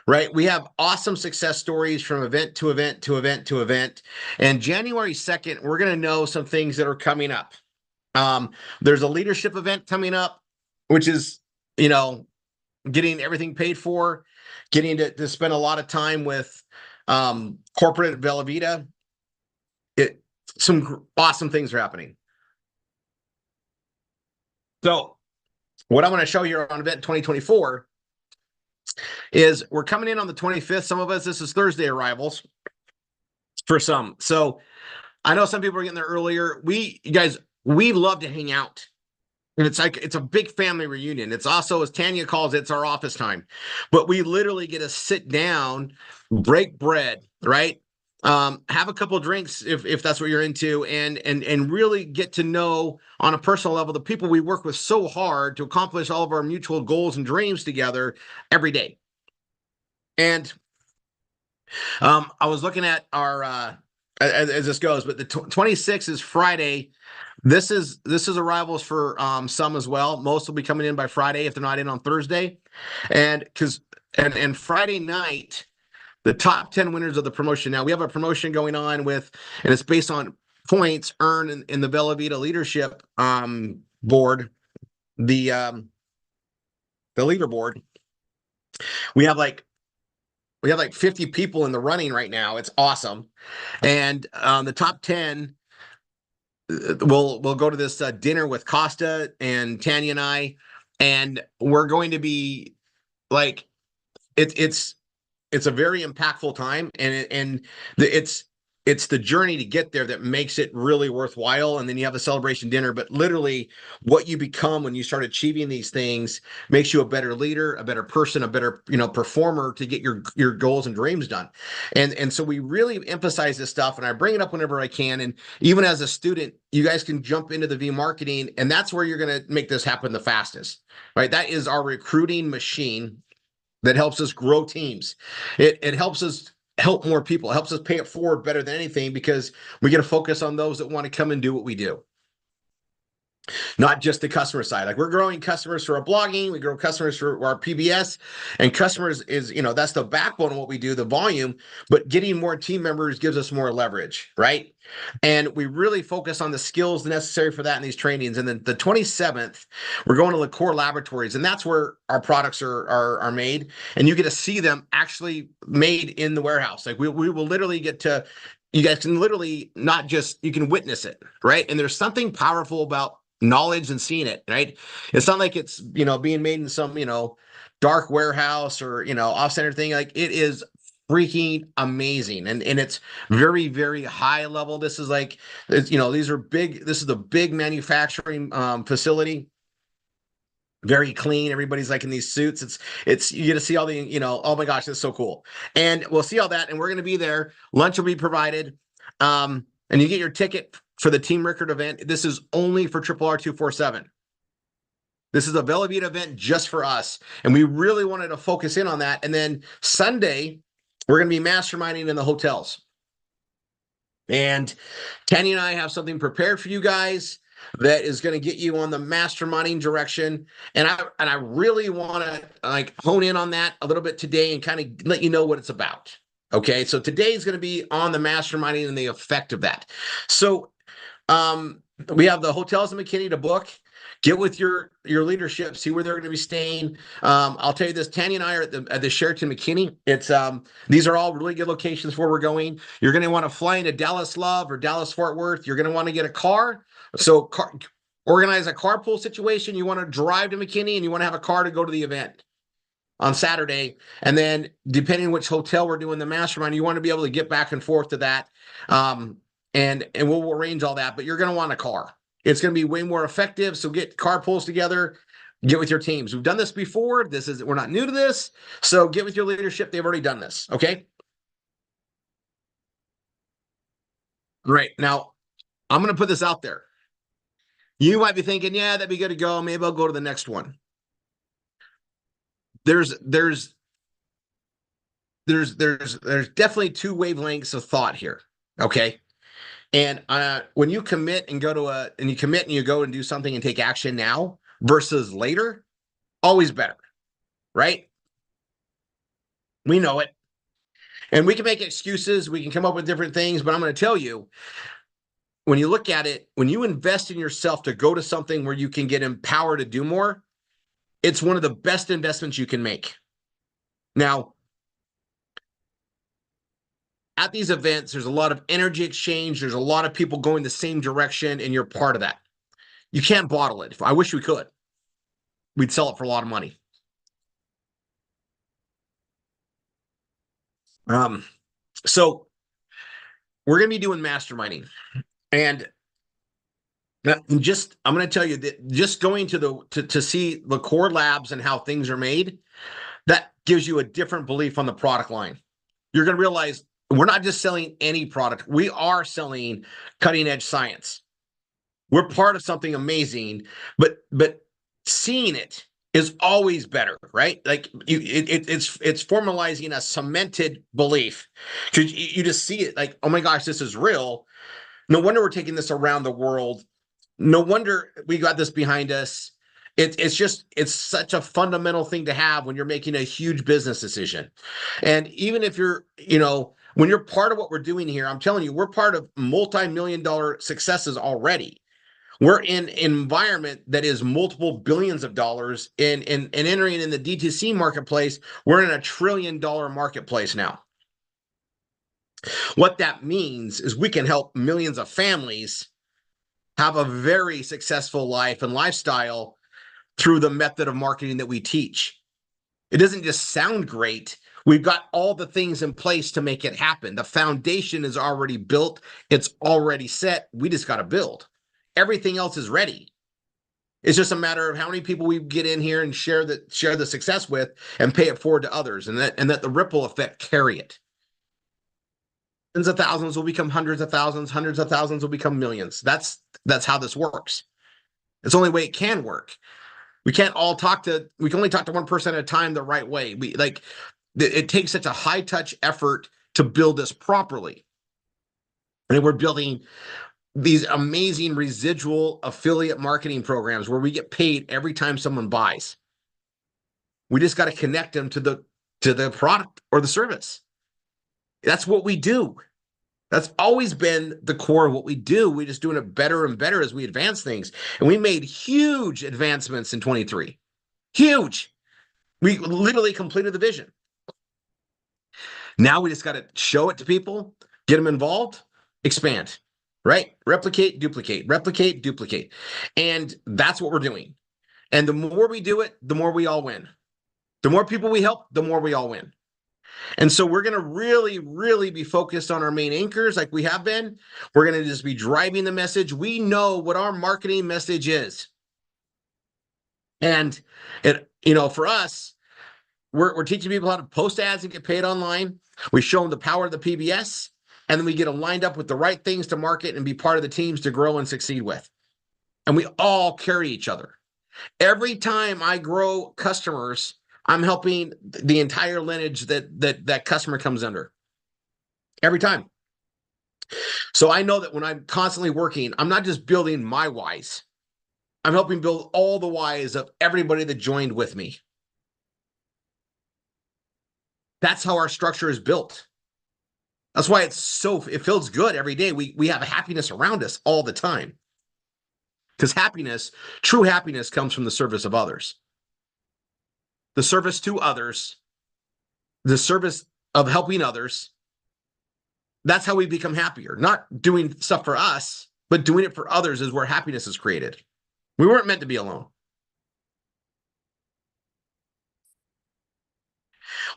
Right? We have awesome success stories from event to event to event to event. And January 2nd, we're going to know some things that are coming up. There's a leadership event coming up, which is, getting everything paid for, getting to spend a lot of time with corporate at Velveeta. Some awesome things are happening. So what I'm going to show you on event 2024 is we're coming in on the 25th. Some of us, this is Thursday arrivals for some. So I know some people are getting there earlier. We love to hang out. And it's a big family reunion. It's also, as Tanya calls it, it's our office time. But we literally get to sit down, break bread, right? Have a couple of drinks if that's what you're into, and really get to know on a personal level the people we work with so hard to accomplish all of our mutual goals and dreams together every day. And I was looking at our as this goes, but the 26th is Friday. This is arrivals for some as well. Most will be coming in by Friday if they're not in on Thursday. And Friday night, the top 10 winners of the promotion. Now we have a promotion going on and it's based on points earned in the Velveeta leadership board, the leaderboard. We have like 50 people in the running right now. It's awesome. And the top 10 we'll go to this dinner with Costa and Tanya and I, and we're going to be like, it's a very impactful time, and it's the journey to get there that makes it really worthwhile. And then you have a celebration dinner, but literally what you become when you start achieving these things makes you a better leader, a better person, a better, performer to get your goals and dreams done. And so we really emphasize this stuff, and I bring it up whenever I can. And even as a student, you guys can jump into the V marketing, and that's where you're going to make this happen the fastest, right? That is our recruiting machine that helps us grow teams. It helps us help more people. It helps us pay it forward better than anything, because we get to focus on those that want to come and do what we do. not just the customer side. Like we're growing customers for our blogging, we grow customers for our PBS, and customers is, that's the backbone of what we do, the volume, but getting more team members gives us more leverage, right? And we really focus on the skills necessary for that in these trainings. And then the 27th, we're going to Ricord Laboratories, and that's where our products are made. And you get to see them actually made in the warehouse. Like we will literally get to, you guys can literally not just, you can witness it, right? And there's something powerful about knowledge and seeing it, right? It's not like it's, being made in some, dark warehouse or, off-center thing. Like it is freaking amazing. And it's very, very high level. This is like, these are big, this is the big manufacturing facility. Very clean. Everybody's like in these suits. It's you get to see all the, oh my gosh, that's so cool. And we'll see all that. And we're going to be there. Lunch will be provided. And you get your ticket for the Team Ricord event. This is only for RRR247. This is a Bella Vita event just for us. And we really wanted to focus in on that. And then Sunday, we're going to be masterminding in the hotels. And Tanya and I have something prepared for you guys that is going to get you on the masterminding direction. And I really want to like hone in on that a little bit today and kind of let you know what it's about. Okay. So today is going to be on the masterminding and the effect of that. So we have the hotels in McKinney to book. Get with your leadership, see where they're going to be staying. I'll tell you this, Tanya and I are at the Sheraton McKinney. It's these are all really good locations where we're going. You're going to want to fly into Dallas Love or Dallas Fort Worth. You're going to want to get a car. So organize a carpool situation. You want to drive to McKinney and you want to have a car to go to the event on Saturday. And then depending on which hotel we're doing the mastermind, you want to be able to get back and forth to that. And we'll arrange all that, but you're going to want a car. It's going to be way more effective. So get carpools together, get with your teams. We've done this before. We're not new to this. So get with your leadership. They've already done this. Okay. Right. Now I'm going to put this out there. You might be thinking, yeah, that'd be good to go. Maybe I'll go to the next one. There's definitely two wavelengths of thought here. Okay. And when you commit and you go and do something and take action now versus later, always better, right? We know it. And we can make excuses. We can come up with different things, but I'm going to tell you, when you look at it, when you invest in yourself to go to something where you can get empowered to do more, it's one of the best investments you can make. Now, at these events, there's a lot of energy exchange. There's a lot of people going the same direction, and you're part of that. You can't bottle it. I wish we could. We'd sell it for a lot of money. So we're going to be doing masterminding. And I'm going to tell you that just going to see the core labs and how things are made, that gives you a different belief on the product line. You're going to realize we're not just selling any product. We are selling cutting edge science. We're part of something amazing, but seeing it is always better, right? Like it's formalizing a cemented belief. You just see it like, oh my gosh, this is real. No wonder we're taking this around the world. No wonder we got this behind us. It's such a fundamental thing to have when you're making a huge business decision. And even if you're, when you're part of what we're doing here, I'm telling you, we're part of multi-million-dollar successes already. We're in an environment that is multiple billions of dollars and entering in the DTC marketplace. We're in $1 trillion marketplace now. What that means is we can help millions of families have a very successful life and lifestyle through the method of marketing that we teach. It doesn't just sound great. We've got all the things in place to make it happen. The foundation is already built. It's already set. We just got to build. Everything else is ready. It's just a matter of how many people we get in here and share the success with and pay it forward to others, and that the ripple effect carry it. Tens of thousands will become hundreds of thousands will become millions. That's how this works. It's the only way it can work. We can only talk to one person at a time the right way. It takes such a high touch effort to build this properly. And we're building these amazing residual affiliate marketing programs where we get paid every time someone buys. We just got to connect them to the product or the service. That's what we do. That's always been the core of what we do. We're just doing it better and better as we advance things. And we made huge advancements in 23. Huge. We literally completed the vision. Now we just got to show it to people, get them involved, expand, right? Replicate, duplicate. And that's what we're doing. And the more we do it, the more we all win. The more people we help, the more we all win. And so we're going to really, really be focused on our main anchors like we have been. We're going to just be driving the message. We know what our marketing message is. And for us, we're teaching people how to post ads and get paid online. We show them the power of the PBS, and then we get them lined up with the right things to market and be part of the teams to grow and succeed with. And we all carry each other. Every time I grow customers, I'm helping the entire lineage that customer comes under. Every time. So I know that when I'm constantly working, I'm not just building my whys. I'm helping build all the whys of everybody that joined with me. That's how our structure is built. That's why it feels good every day. We have happiness around us all the time. Because true happiness comes from the service of others. The service to others, the service of helping others. That's how we become happier. Not doing stuff for us, but doing it for others is where happiness is created. We weren't meant to be alone.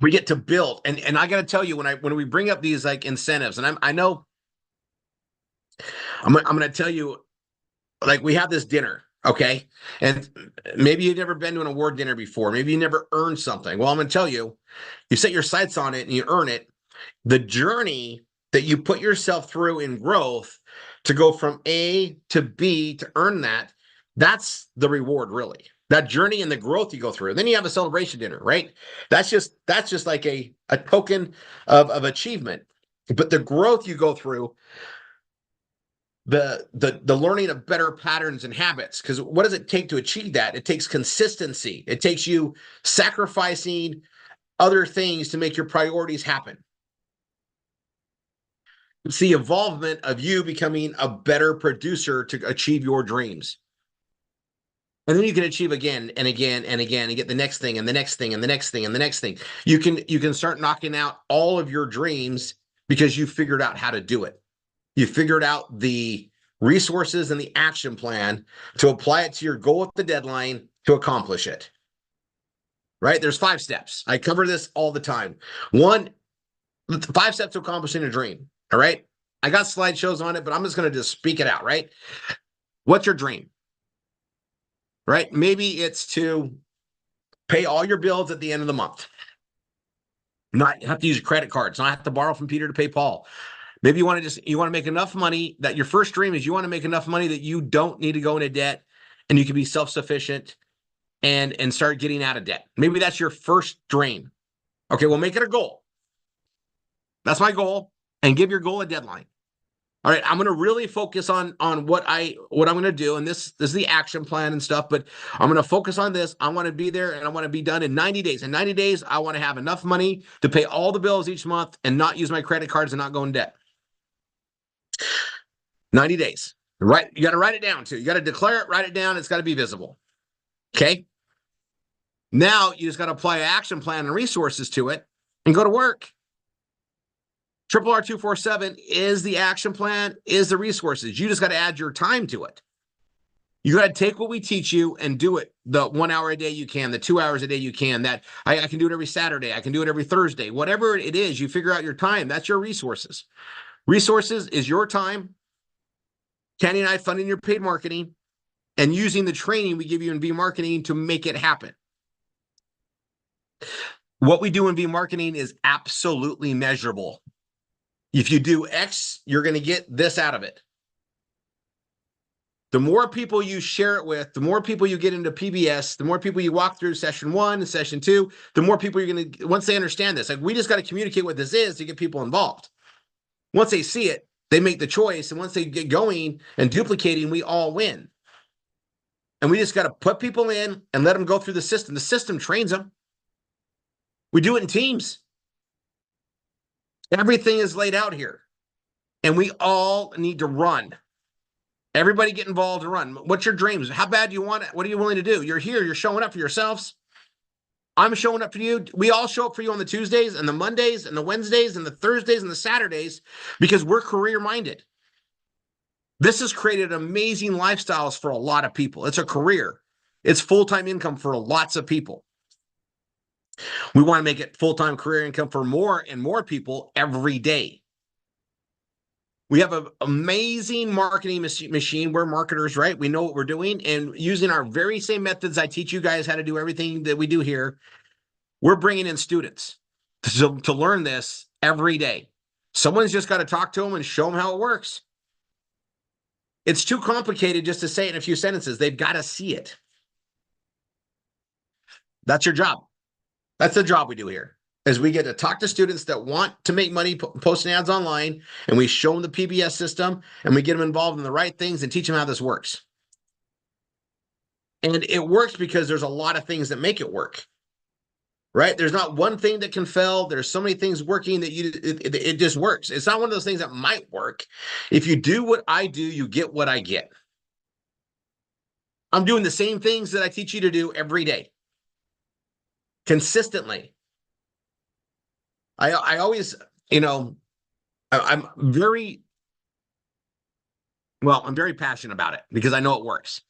We get to build, and I got to tell you, when we bring up these like incentives, and I know I'm going to tell you, like, we have this dinner, okay, and maybe you've never been to an award dinner before, maybe you never earned something. Well, I'm going to tell you, you set your sights on it and you earn it. The journey that you put yourself through in growth to go from A to B to earn that's the reward, really. That journey and the growth you go through. And then you have a celebration dinner, right? That's just like a token of achievement. But the growth you go through, the learning of better patterns and habits, because what does it take to achieve that? It takes consistency. It takes you sacrificing other things to make your priorities happen. It's the involvement of you becoming a better producer to achieve your dreams. And then you can achieve again and again and again and get the next thing and the next thing and the next thing and the next thing. You can start knocking out all of your dreams because you figured out how to do it. You figured out the resources and the action plan to apply it to your goal at the deadline to accomplish it. Right? There's 5 steps. I cover this all the time. 1, 5 steps to accomplishing a dream. All right? I got slideshows on it, but I'm just going to just speak it out, right? What's your dream? Right? Maybe it's to pay all your bills at the end of the month. Not have to use credit cards, not have to borrow from Peter to pay Paul. Maybe you want to make enough money that your first dream is you want to make enough money that you don't need to go into debt and you can be self-sufficient and start getting out of debt. Maybe that's your first dream. Okay, well, make it a goal. That's my goal, and give your goal a deadline. All right, I'm going to really focus on what I'm going to do, and this is the action plan and stuff, but I'm going to focus on this. I want to be there, and I want to be done in 90 days. In 90 days, I want to have enough money to pay all the bills each month and not use my credit cards and not go in debt. 90 days. Right? You got to write it down, too. You got to declare it, write it down. It's got to be visible. Okay? Now, you just got to apply an action plan and resources to it and go to work. RRR247 is the action plan, is the resources. You just got to add your time to it. You got to take what we teach you and do it the 1 hour a day you can, the 2 hours a day you can. That I can do it every Saturday. I can do it every Thursday. Whatever it is, you figure out your time. That's your resources. Resources is your time. Candy and I funding your paid marketing and using the training we give you in V marketing to make it happen. What we do in V marketing is absolutely measurable. If you do X, you're going to get this out of it. The more people you share it with, the more people you get into PBS, the more people you walk through session 1 and session 2, the more people you're going to, once they understand this, like we just got to communicate what this is to get people involved. Once they see it, They make the choice, and once they get going and duplicating, we all win. And we just got to put people in and let them go through the system. The system trains them. We do it in teams. Everything is laid out here. And we all need to run. Everybody get involved and run. What's your dreams? How bad do you want it? What are you willing to do? You're here. You're showing up for yourselves. I'm showing up for you. We all show up for you on the Tuesdays and the Mondays and the Wednesdays and the Thursdays and the Saturdays because we're career minded. This has created amazing lifestyles for a lot of people. It's a career. It's full-time income for lots of people. We want to make it full-time career income for more and more people every day. We have an amazing marketing machine. We're marketers, right? We know what we're doing. And using our very same methods I teach you guys how to do everything that we do here, we're bringing in students to learn this every day. Someone's just got to talk to them and show them how it works. It's too complicated just to say it in a few sentences. They've got to see it. That's your job. That's the job we do here. Is we get to talk to students that want to make money posting ads online, and we show them the PBS system, and we get them involved in the right things and teach them how this works. And it works because there's a lot of things that make it work, right? There's not one thing that can fail. There's so many things working that it just works. It's not one of those things that might work. If you do what I do, you get what I get. I'm doing the same things that I teach you to do every day, consistently. I always, I'm very passionate about it because I know it works.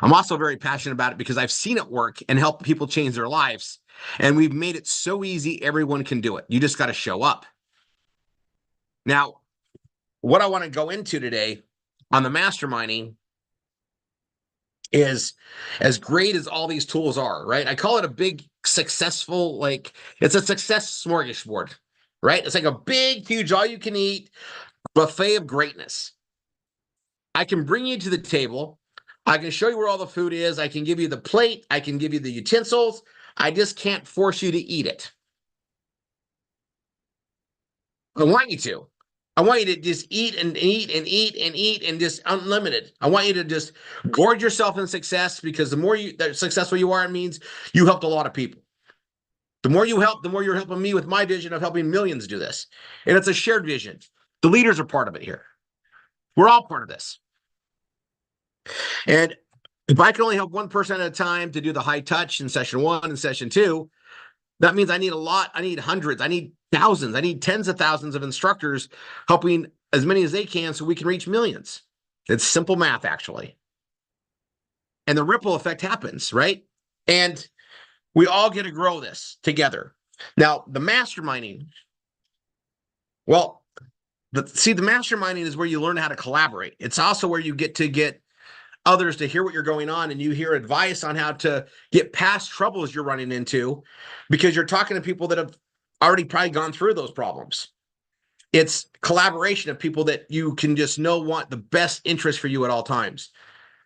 I'm also very passionate about it because I've seen it work and help people change their lives. And we've made it so easy, everyone can do it. You just got to show up. Now, what I want to go into today on the masterminding is, as great as all these tools are, right? I call it a big successful, it's a success smorgasbord, right? It's like a big, huge, all you can eat buffet of greatness. I can bring you to the table. I can show you where all the food is. I can give you the plate. I can give you the utensils. I just can't force you to eat it. I want you to. I want you to just eat and eat and eat and eat and just unlimited. I want you to just gorge yourself in success, because the more successful you are, it means you helped a lot of people. The more you help, the more you're helping me with my vision of helping millions do this. And it's a shared vision. The leaders are part of it here. We're all part of this. And if I can only help one person at a time to do the high touch in session 1 and session 2, that means I need a lot. I need hundreds. I need thousands. I need tens of thousands of instructors helping as many as they can so we can reach millions. It's simple math, actually. And the ripple effect happens, right? And we all get to grow this together. Now, the masterminding, well, the masterminding is where you learn how to collaborate. It's also where you get others to hear what you're going on, and you hear advice on how to get past troubles you're running into, because you're talking to people that have already probably gone through those problems. It's collaboration of people that you can just know want the best interest for you at all times.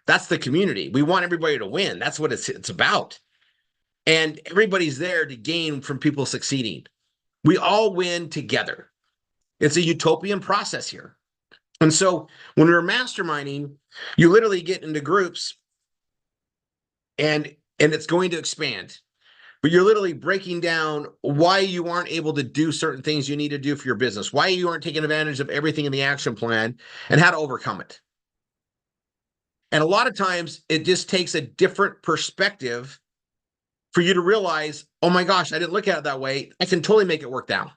That's the community. We want everybody to win. That's what it's about. And everybody's there to gain from people succeeding. We all win together. It's a utopian process here. And so when we're masterminding, you literally get into groups and it's going to expand. But you're literally breaking down why you aren't able to do certain things you need to do for your business, why you aren't taking advantage of everything in the action plan, and how to overcome it. And a lot of times it just takes a different perspective for you to realize, oh my gosh, I didn't look at it that way. I can totally make it work now.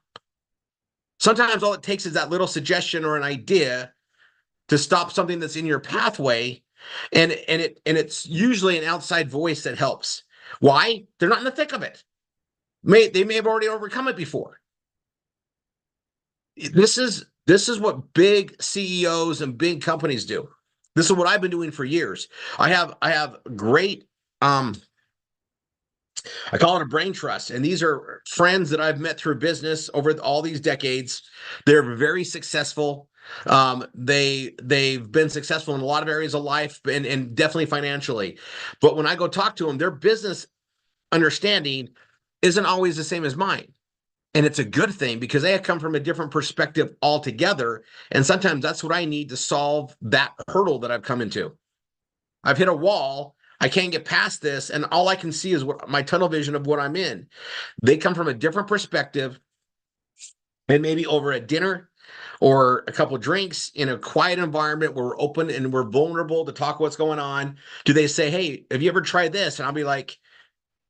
Sometimes all it takes is that little suggestion or an idea to stop something that's in your pathway, and it's usually an outside voice that helps. Why? They're not in the thick of it. They may have already overcome it before. This is what big CEOs and big companies do. This is what I've been doing for years. I have great I call it a brain trust. And these are friends that I've met through business over all these decades. They're very successful. They've been successful in a lot of areas of life and definitely financially. But when I go talk to them, their business understanding isn't always the same as mine. And it's a good thing because they have come from a different perspective altogether. And sometimes that's what I need to solve that hurdle that I've come into. I've hit a wall. I can't get past this. And all I can see is what my tunnel vision of what I'm in. They come from a different perspective. And maybe over a dinner or a couple of drinks in a quiet environment where we're open and we're vulnerable to talk what's going on. Do they say, hey, have you ever tried this? And I'll be like,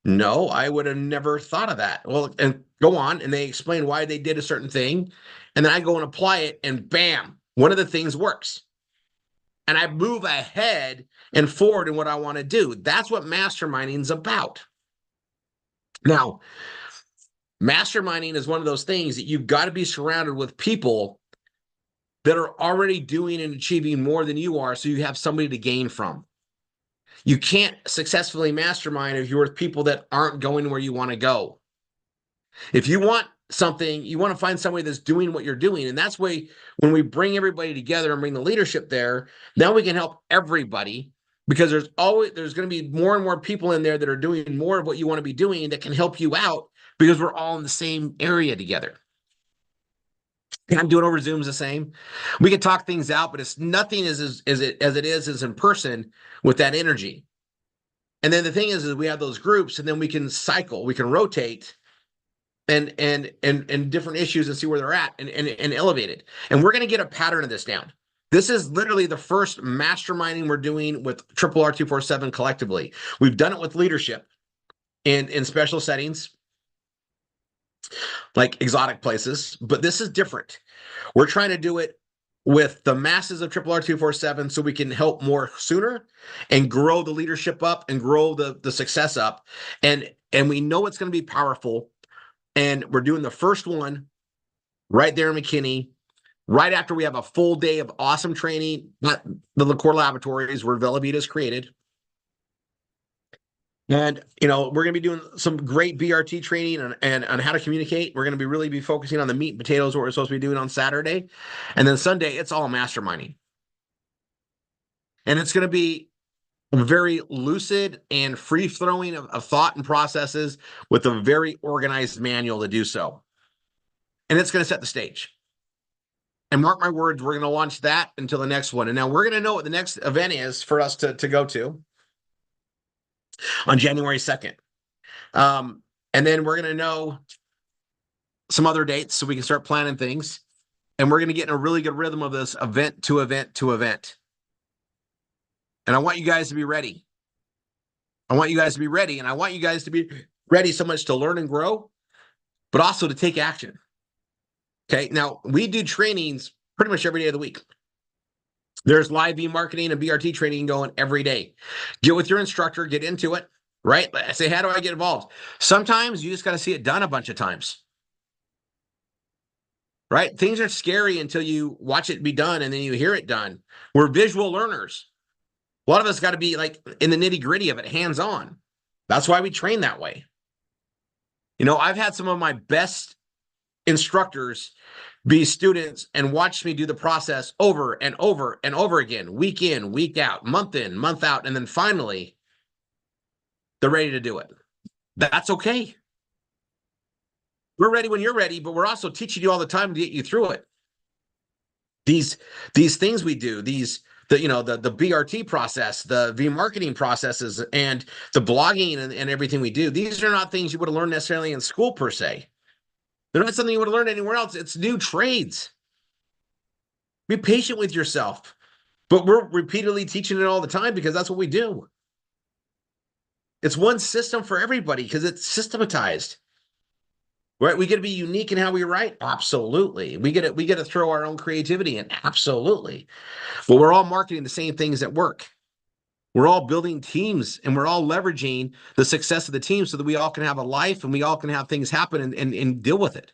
no, I would have never thought of that. Well, and go on. And they explain why they did a certain thing. And then I go and apply it and bam, one of the things works. And I move ahead and forward in what I want to do. That's what masterminding is about. Now, masterminding is one of those things that you've got to be surrounded with people that are already doing and achieving more than you are, so you have somebody to gain from. You can't successfully mastermind if you're with people that aren't going where you want to go. If you want something, you want to find somebody that's doing what you're doing. And that's why when we bring everybody together and bring the leadership there, now we can help everybody, because there's going to be more and more people in there that are doing more of what you want to be doing that can help you out, because we're all in the same area together. And I'm doing over Zoom's the same. We can talk things out, but it's nothing as it is in person with that energy. And then the thing is we have those groups, and then we can cycle, we can rotate and different issues and see where they're at and elevate it. And we're going to get a pattern of this down. This is literally the first masterminding we're doing with RRR247 collectively. We've done it with leadership in special settings, like exotic places, but this is different. We're trying to do it with the masses of RRR247 so we can help more sooner and grow the leadership up and grow the success up. And we know it's going to be powerful. And we're doing the first one right there in McKinney, right after we have a full day of awesome training at the Ricord laboratories where Velabita is created. And, we're going to be doing some great BRT training and on how to communicate. We're going to really be focusing on the meat and potatoes, what we're supposed to be doing on Saturday. And then Sunday, it's all masterminding. And it's going to be very lucid and free-flowing of thought and processes with a very organized manual to do so. And it's going to set the stage. And mark my words, we're going to launch that until the next one. And now we're going to know what the next event is for us to go to on January 2nd. And then we're going to know some other dates so we can start planning things. And we're going to get in a really good rhythm of this event to event to event. And I want you guys to be ready. I want you guys to be ready. And I want you guys to be ready so much to learn and grow, but also to take action. Okay. Now, we do trainings pretty much every day of the week. There's live marketing and BRT training going every day. Get with your instructor, get into it, right? I say, how do I get involved? Sometimes you just got to see it done a bunch of times, right? Things are scary until you watch it be done and then you hear it done. We're visual learners. A lot of us got to be like in the nitty gritty of it, hands on. That's why we train that way. I've had some of my best instructors be students and watch me do the process over and over and over again, week in, week out, month in, month out. And then finally, they're ready to do it. That's okay. We're ready when you're ready, but we're also teaching you all the time to get you through it. These things we do, the BRT process, the V-marketing processes, and the blogging and everything we do, these are not things you would have learned necessarily in school per se. They're not something you would have learned anywhere else. It's new trades. Be patient with yourself. But we're repeatedly teaching it all the time because that's what we do. It's one system for everybody because it's systematized. Right? We get to be unique in how we write. Absolutely. We get to throw our own creativity in. Absolutely. But we're all marketing the same things that work. We're all building teams and we're all leveraging the success of the team so that we all can have a life and we all can have things happen and deal with it.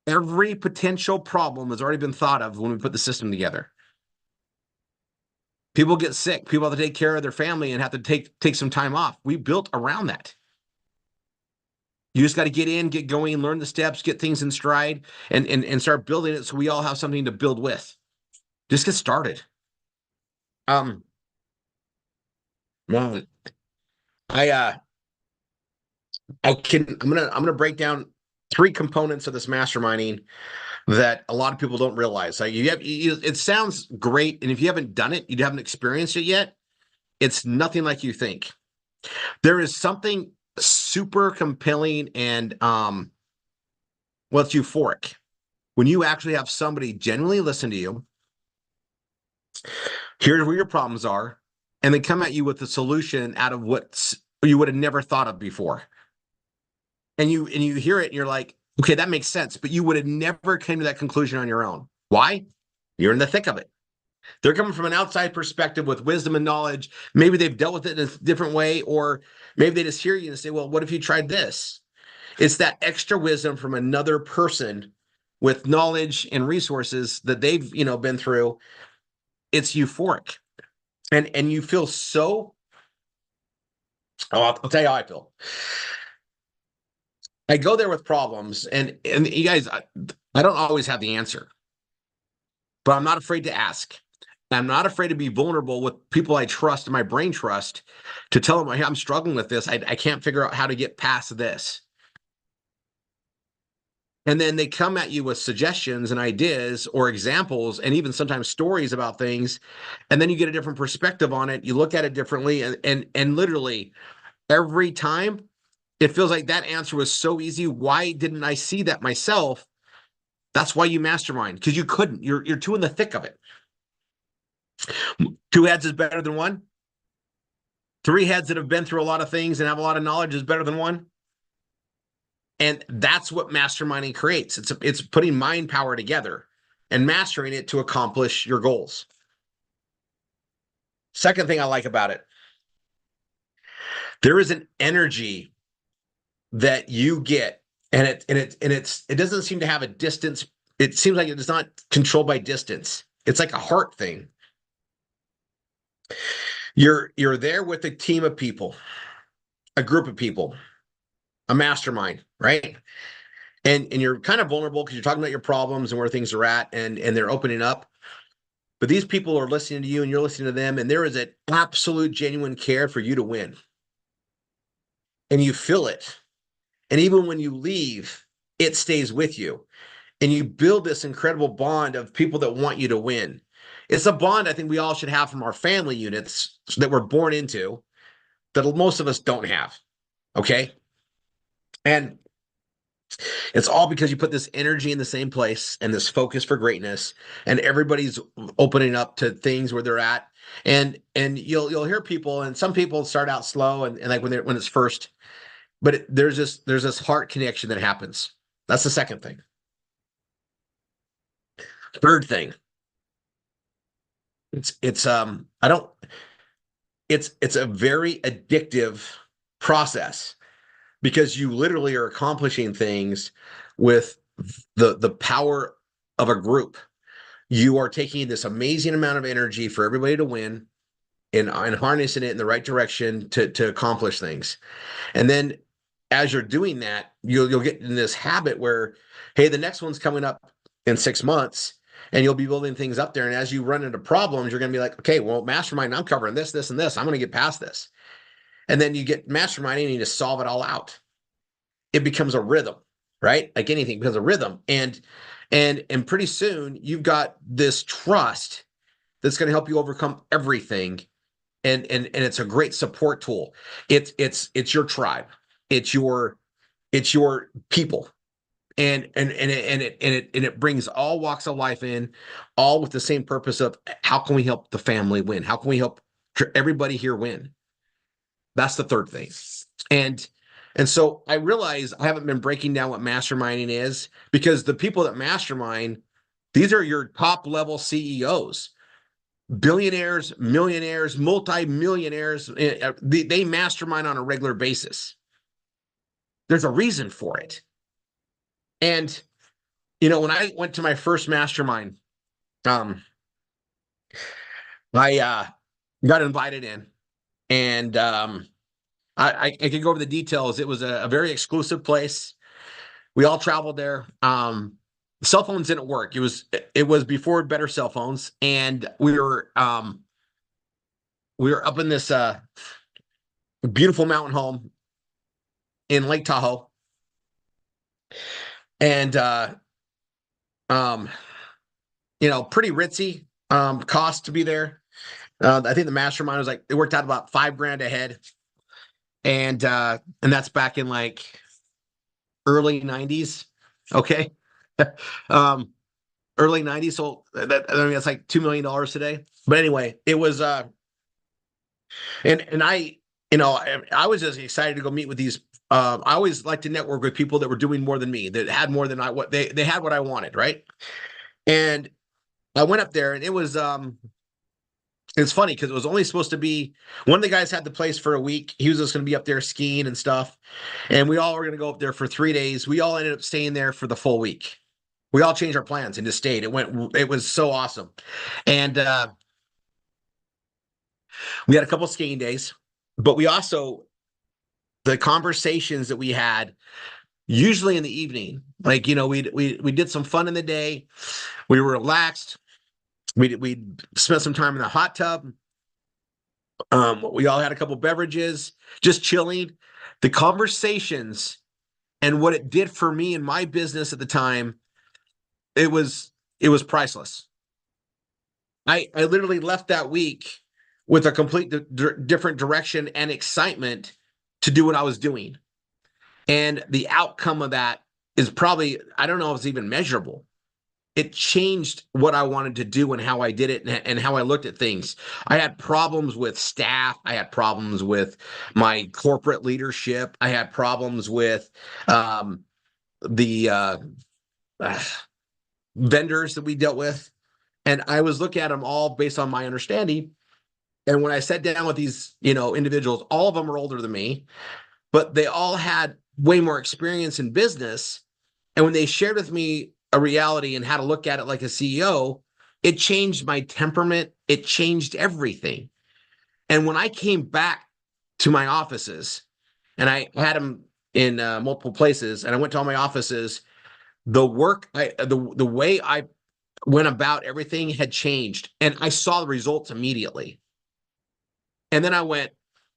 Every potential problem has already been thought of when we put the system together. People get sick. People have to take care of their family and have to take some time off. We built around that. You just got to get in, get going, learn the steps, get things in stride, and start building it so we all have something to build with. Just get started. I'm gonna break down three components of this masterminding that a lot of people don't realize. Like it sounds great, and if you haven't done it, you haven't experienced it yet, it's nothing like you think. There is something super compelling and well, it's euphoric when you actually have somebody genuinely listen to you, here's where your problems are, and then come at you with a solution out of what you would have never thought of before. And you hear it and you're like, okay, that makes sense, but you would have never came to that conclusion on your own. Why? You're in the thick of it. They're coming from an outside perspective with wisdom and knowledge. Maybe they've dealt with it in a different way, or maybe they just hear you and say, well, what if you tried this? It's that extra wisdom from another person with knowledge and resources that they've, been through. It's euphoric. And you feel so, I'll tell you how I feel. I go there with problems, and you guys, I don't always have the answer, but I'm not afraid to ask. I'm not afraid to be vulnerable with people I trust and my brain trust to tell them, hey, I'm struggling with this. I can't figure out how to get past this. And then they come at you with suggestions and ideas or examples and even sometimes stories about things. And then you get a different perspective on it. You look at it differently. And literally every time it feels like that answer was so easy. Why didn't I see that myself? That's why you mastermind, because you couldn't. You're too in the thick of it. 2 heads is better than 1. 3 heads that have been through a lot of things and have a lot of knowledge is better than 1. And that's what masterminding creates. It's putting mind power together and mastering it to accomplish your goals. Second thing I like about it, there is an energy that you get, and it doesn't seem to have a distance. It seems like it's not controlled by distance. It's like a heart thing. You're there with a team of people, a group of people, a mastermind, right? And you're kind of vulnerable because you're talking about your problems and where things are at, and they're opening up. But these people are listening to you and you're listening to them, and there is an absolute genuine care for you to win. And you feel it. And even when you leave, it stays with you. And you build this incredible bond of people that want you to win. It's a bond I think we all should have from our family units that we're born into that most of us don't have. Okay? And it's all because you put this energy in the same place and this focus for greatness, and everybody's opening up to things where they're at. And you'll hear people, and some people start out slow and like when it's first, but there's this heart connection that happens. That's the second thing. Third thing, it's a very addictive process, because you literally are accomplishing things with the power of a group. You are taking this amazing amount of energy for everybody to win and harnessing it in the right direction to accomplish things. And then as you're doing that, you'll get in this habit where, hey, the next one's coming up in 6 months, and you'll be building things up there. And as you run into problems, you're going to be like, okay, well, mastermind, I'm covering this, this, and this. I'm going to get past this. And then you get masterminding and you just solve it all out. It becomes a rhythm, right? Like anything becomes a rhythm. And pretty soon you've got this trust that's going to help you overcome everything. And it's a great support tool. It's your tribe. It's your people. And it brings all walks of life in, all with the same purpose of how can we help the family win? How can we help everybody here win? That's the third thing. And so I realize I haven't been breaking down what masterminding is, because the people that mastermind, these are your top level CEOs, billionaires, millionaires, multi-millionaires. They mastermind on a regular basis. There's a reason for it. And, when I went to my first mastermind, I got invited in, and I could go over the details. It was a very exclusive place. We all traveled there. Cell phones didn't work. It was before better cell phones, and we were up in this beautiful mountain home in Lake Tahoe. And pretty ritzy cost to be there. I think the mastermind was like, it worked out about $5,000 a head. And that's back in like early 90s. Okay. Early 90s. So that's like $2 million today. But anyway, it was and I was just excited to go meet with these. I always like to network with people that were doing more than me, that had more than what they had what I wanted, right? And I went up there, and it was it's funny because it was only supposed to be one of the guys had the place for a week. He was just going to be up there skiing and stuff, and we all were going to go up there for 3 days. We all ended up staying there for the full week. We all changed our plans and just stayed. It was so awesome, and we had a couple skiing days, but we also, the conversations that we had usually in the evening, like, we did some fun in the day. We were relaxed. We spent some time in the hot tub. We all had a couple beverages, just chilling. The conversations and what it did for me and my business at the time, it was priceless. I literally left that week with a complete different direction and excitement to do what I was doing. And the outcome of that is probably, I don't know if it's even measurable. It changed what I wanted to do and how I did it and how I looked at things. I had problems with staff. I had problems with my corporate leadership. I had problems with the vendors that we dealt with. And I was looking at them all based on my understanding. And when I sat down with these, individuals, all of them are older than me, but they all had way more experience in business. And when they shared with me a reality and how to look at it like a CEO, it changed my temperament. It changed everything. And when I came back to my offices, and I had them in multiple places, and I went to all my offices, the way I went about everything had changed, and I saw the results immediately. And then I went,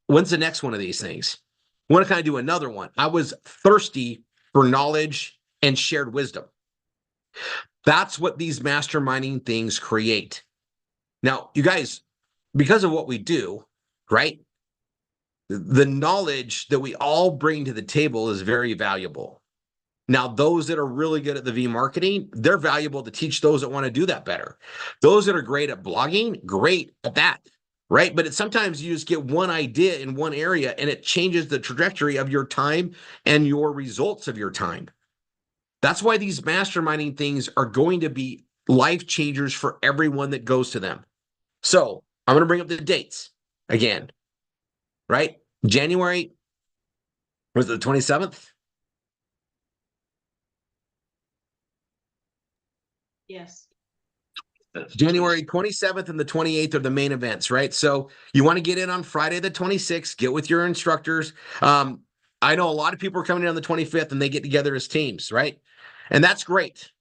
when's the next one of these things? When can I do another one? I was thirsty for knowledge and shared wisdom. That's what these masterminding things create. Now, you guys, because of what we do, right? The knowledge that we all bring to the table is very valuable. Now, those that are really good at the V marketing, they're valuable to teach those that want to do that better. Those that are great at blogging, great at that, right? But sometimes you just get one idea in one area and it changes the trajectory of your time and your results of your time. That's why these masterminding things are going to be life changers for everyone that goes to them. So I'm going to bring up the dates again, right? January, was it the 27th? Yes. January 27th and the 28th are the main events, right? So you want to get in on Friday the 26th, get with your instructors. I know a lot of people are coming in on the 25th and they get together as teams, right? And that's great.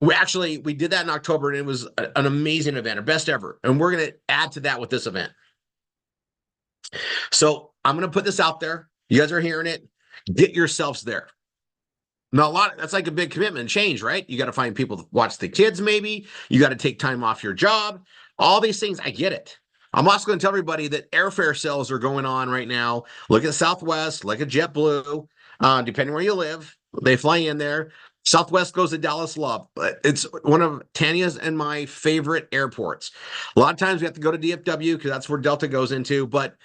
We did that in October and it was an amazing event, our best ever. And we're going to add to that with this event. So I'm going to put this out there. You guys are hearing it. Get yourselves there. Now, that's like a big commitment and change, right? You got to find people to watch the kids, maybe. You got to take time off your job. All these things, I get it. I'm also going to tell everybody that airfare sales are going on right now. Look at Southwest, look at JetBlue, depending where you live. They fly in there. Southwest goes to Dallas Love. It's one of Tanya's and my favorite airports. A lot of times we have to go to DFW because that's where Delta goes into, but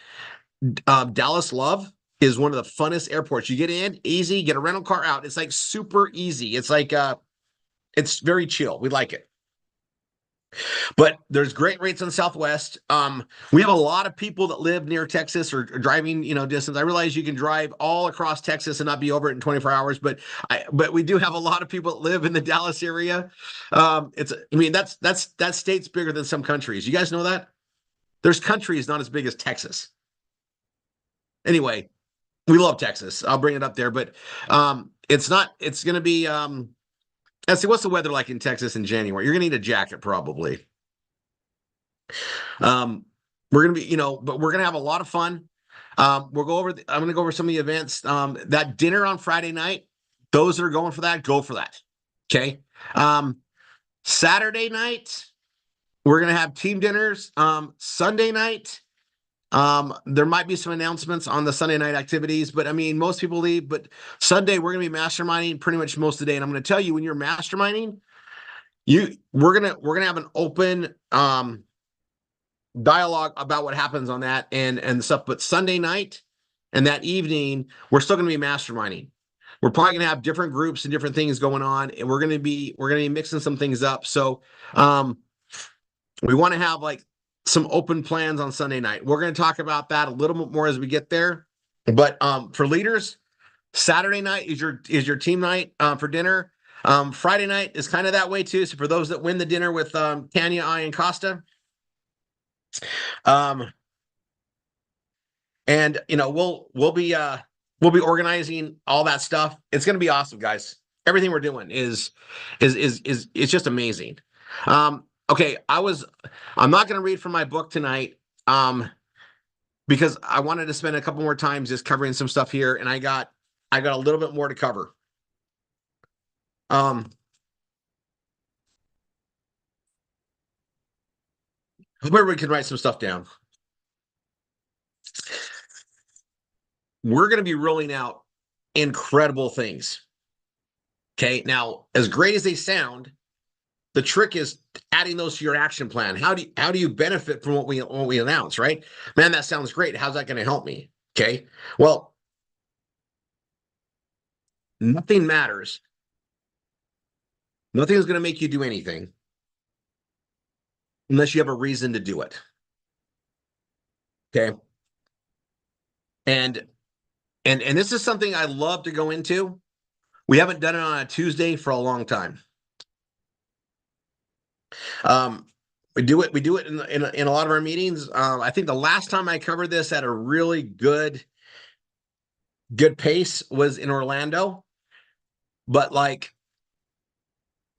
Dallas Love is one of the funnest airports. You get in easy, get a rental car out. It's like super easy. It's like, it's very chill. We like it. But there's great rates on Southwest. We have a lot of people that live near Texas or driving, distance. I realize you can drive all across Texas and not be over it in 24 hours, but we do have a lot of people that live in the Dallas area. That state's bigger than some countries. You guys know that? There's countries not as big as Texas. Anyway, we love Texas. I'll bring it up there, but it's going to be, let's see, what's the weather like in Texas in January? You're going to need a jacket probably. We're going to be, but we're going to have a lot of fun. I'm going to go over some of the events. That dinner on Friday night, Those that are going for that, go for that. Okay. Saturday night, we're going to have team dinners. Sunday night, there might be some announcements on the Sunday night activities, but I mean, most people leave, but Sunday we're going to be masterminding pretty much most of the day. And I'm going to tell you, when you're masterminding, we're going to have an open, dialogue about what happens on that and stuff. But Sunday night and that evening, we're still going to be masterminding. We're probably going to have different groups and different things going on, and we're going to be mixing some things up. So, we want to have like some open plans on Sunday night. We're going to talk about that a little bit more as we get there. But for leaders, Saturday night is your team night for dinner. Friday night is kind of that way too. So for those that win the dinner with Tanya, I, and Costa, and we'll be organizing all that stuff. It's going to be awesome, guys. Everything we're doing is it's just amazing. Okay, I'm not going to read from my book tonight, because I wanted to spend a couple more times just covering some stuff here, and I got a little bit more to cover. Hope everybody can write some stuff down. We're going to be rolling out incredible things. Okay, now, as great as they sound, the trick is adding those to your action plan. How do you benefit from what we announce, right? Man, that sounds great. How's that going to help me? Okay, well, nothing matters. Nothing is going to make you do anything unless you have a reason to do it. Okay. And this is something I love to go into. We haven't done it on a Tuesday for a long time. We do it in a lot of our meetings. I think the last time I covered this at a really good pace was in Orlando, but like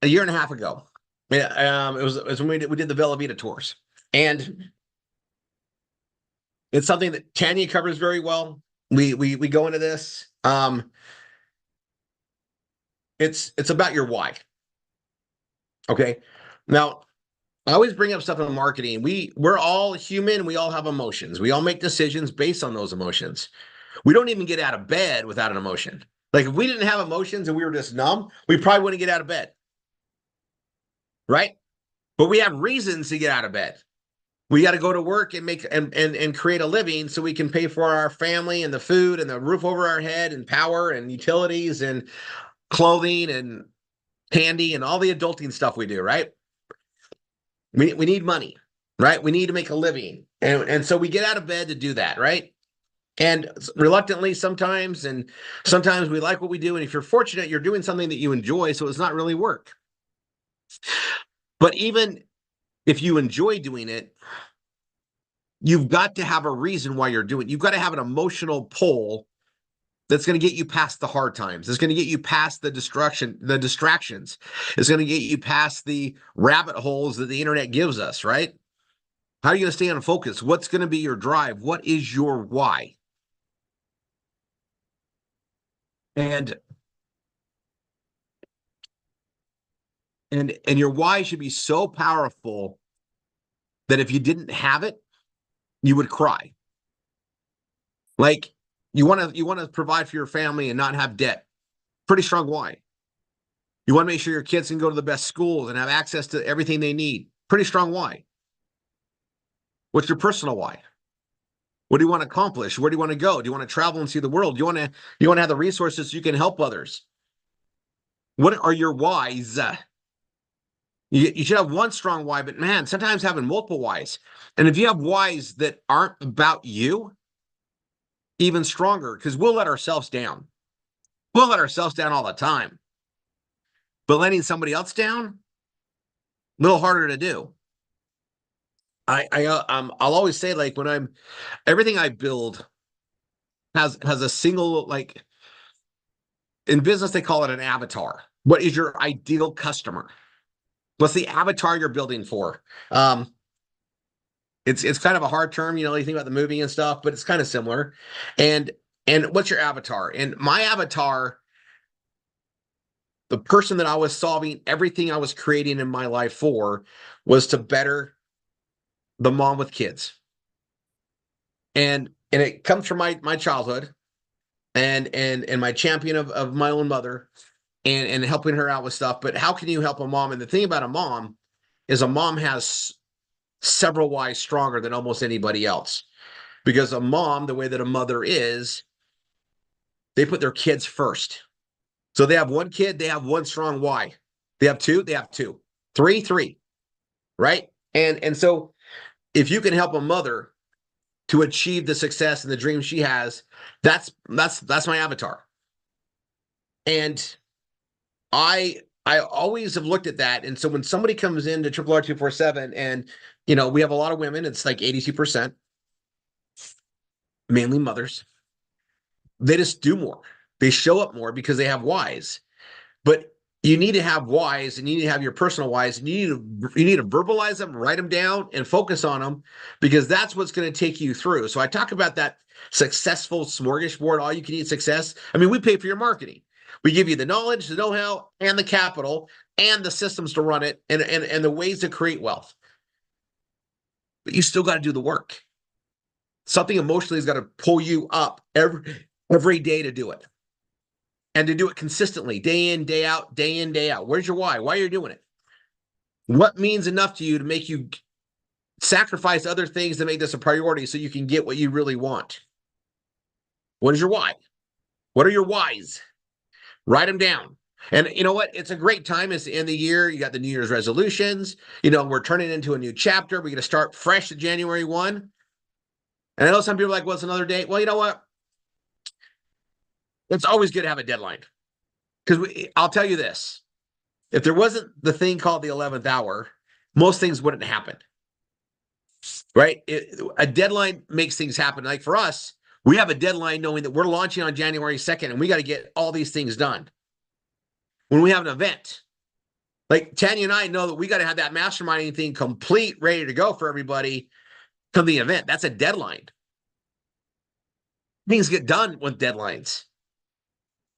a year and a half ago. It was when we did the Villa Vita tours, and it's something that Tanya covers very well. We go into this. It's about your why. Okay. Now, I always bring up stuff in marketing. We're all human. We all have emotions. We all make decisions based on those emotions. We don't even get out of bed without an emotion. Like, if we didn't have emotions and we were just numb, we probably wouldn't get out of bed. Right? But we have reasons to get out of bed. We got to go to work and make and create a living so we can pay for our family and the food and the roof over our head and power and utilities and clothing and candy and all the adulting stuff we do, right? We need money, right? We need to make a living. And so we get out of bed to do that, right? And reluctantly sometimes, and sometimes we like what we do. And if you're fortunate, you're doing something that you enjoy, so it's not really work. But even if you enjoy doing it, you've got to have a reason why you're doing it. You've got to have an emotional pull that's going to get you past the hard times. It's going to get you past the distractions. It's going to get you past the rabbit holes that the internet gives us, right? How are you going to stay on focus? What's going to be your drive? What is your why? And your why should be so powerful that if you didn't have it, you would cry. Like, you want to provide for your family and not have debt. Pretty strong why. You want to make sure your kids can go to the best schools and have access to everything they need. Pretty strong why. What's your personal why? What do you want to accomplish? Where do you want to go? Do you want to travel and see the world? Do you want to have the resources so you can help others? What are your whys? You should have one strong why, but man, sometimes having multiple whys. And if you have whys that aren't about you, even stronger, because we'll let ourselves down. We'll let ourselves down all the time. But letting somebody else down, a little harder to do. I'll always say, like, everything I build has a single, like, in business they call it an avatar. What is your ideal customer? What's the avatar you're building for? It's kind of a hard term, you think about the movie and stuff, but it's kind of similar. And what's your avatar? And my avatar the person that I was solving everything I was creating in my life for was to better the mom with kids. And it comes from my childhood and my champion of my own mother and helping her out with stuff. But how can you help a mom? And the thing about a mom is a mom has several whys stronger than almost anybody else. Because a mom, the way that a mother is, they put their kids first. So they have one kid, they have one strong why. They have two, they have two. Three, right? And so if you can help a mother to achieve the success and the dream she has, that's my avatar. And I always have looked at that. And so when somebody comes into RRR247 and, you know, we have a lot of women, it's like 82%, mainly mothers. They just do more. They show up more because they have whys. But you need to have whys, and you need to have your personal whys, and you need to verbalize them, write them down, and focus on them, because that's what's going to take you through. So I talk about that successful smorgasbord, all you can eat success. I mean, we pay for your marketing. We give you the knowledge, the know-how, and the capital, and the systems to run it, and the ways to create wealth. But you still got to do the work. Something emotionally has got to pull you up every day to do it. And to do it consistently, day in, day out, day in, day out. Where's your why? Why are you doing it? What means enough to you to make you sacrifice other things to make this a priority so you can get what you really want? What is your why? What are your whys? Write them down. And you know what? It's a great time. It's the end of the year. You got the New Year's resolutions. You know, we're turning into a new chapter. We're going to start fresh at January 1. And I know some people are like, well, it's another date. Well, you know what? It's always good to have a deadline. Because I'll tell you this. If there wasn't the thing called the 11th hour, most things wouldn't happen. Right? A deadline makes things happen. Like for us, we have a deadline knowing that we're launching on January 2nd, and we got to get all these things done. When we have an event, like Tanya and I know that we got to have that masterminding thing complete, ready to go for everybody come the event. That's a deadline. Things get done with deadlines.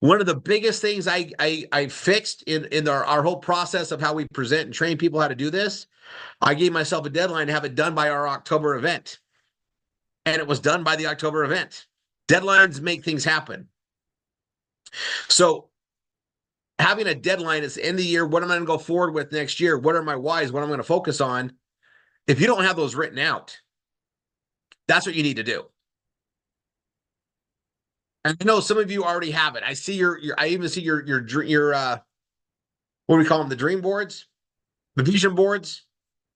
One of the biggest things I fixed in our whole process of how we present and train people how to do this, I gave myself a deadline to have it done by our October event. And it was done by the October event. Deadlines make things happen. So having a deadline is the end of the year. What am I going to go forward with next year? What are my whys? What I'm going to focus on? If you don't have those written out, that's what you need to do. And I know some of you already have it. I see I even see your what do we call them? The dream boards, the vision boards.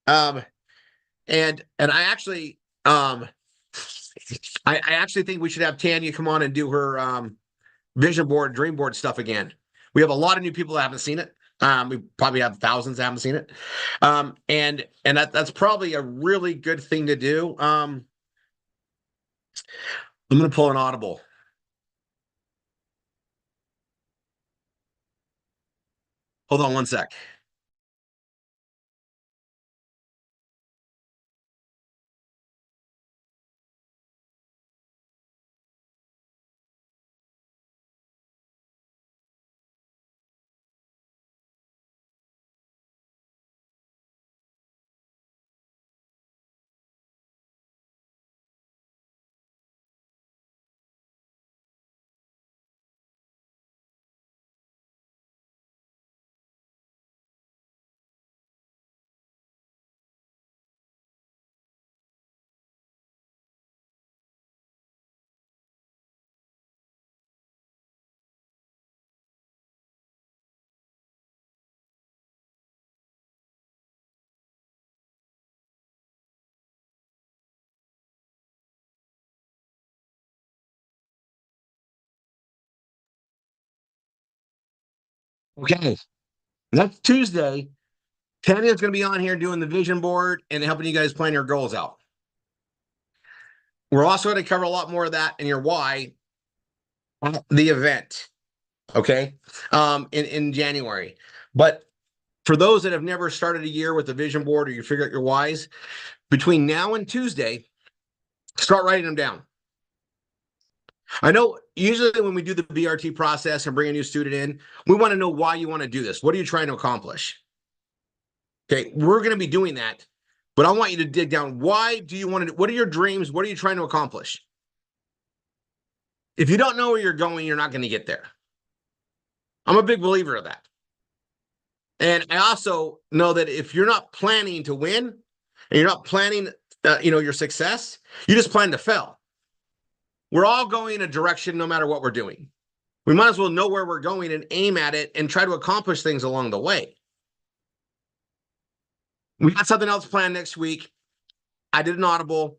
And I actually I actually think we should have Tanya come on and do her vision board, dream board stuff again. We have a lot of new people that haven't seen it. We probably have thousands that haven't seen it. And that's probably a really good thing to do. I'm going to pull an audible. Hold on one sec. Okay, next Tuesday, Tanya's going to be on here doing the vision board and helping you guys plan your goals out. We're also going to cover a lot more of that in your why at the event, okay, in January. But for those that have never started a year with a vision board or you figure out your whys, between now and Tuesday, start writing them down. I know usually when we do the BRT process and bring a new student in, we want to know why you want to do this. What are you trying to accomplish? Okay, we're going to be doing that, but I want you to dig down. Why do you want to do, what are your dreams? What are you trying to accomplish? If you don't know where you're going, you're not going to get there. I'm a big believer of that. And I also know that if you're not planning to win and you're not planning, your success, you just plan to fail. We're all going in a direction no matter what we're doing. We might as well know where we're going and aim at it and try to accomplish things along the way. We got something else planned next week. I did an audible.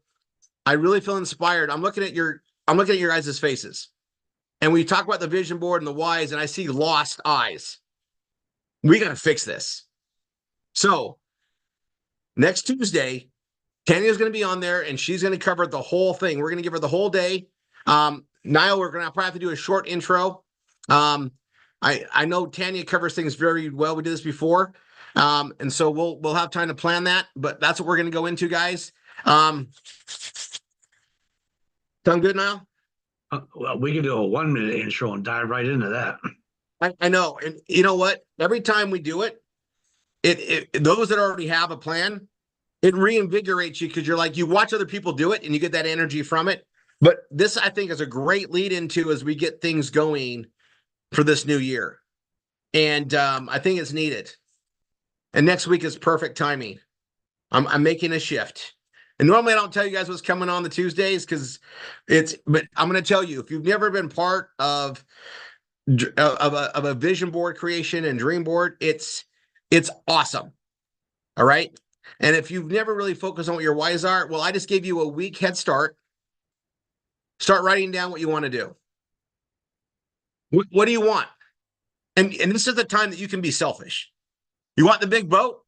I really feel inspired. I'm looking at your guys' faces. And we talk about the vision board and the whys, and I see lost eyes. We got to fix this. So next Tuesday, Tanya's going to be on there, and she's going to cover the whole thing. We're going to give her the whole day. Niall, we're going to probably have to do a short intro. I know Tanya covers things very well. We did this before. And so we'll have time to plan that, but that's what we're going to go into, guys. Sound good, Niall? Well, we could do a 1-minute intro and dive right into that. I know. And you know what? Every time we do it, those that already have a plan, it reinvigorates you because you're like, you watch other people do it and you get that energy from it. But this, I think, is a great lead into as we get things going for this new year. And I think it's needed. And next week is perfect timing. I'm making a shift. And normally I don't tell you guys what's coming on the Tuesdays but I'm going to tell you, if you've never been part of a vision board creation and dream board, it's awesome. All right. And if you've never really focused on what your whys are, well, I just gave you a week head start. Start writing down what you want to do. What do you want? And this is the time that you can be selfish. You want the big boat?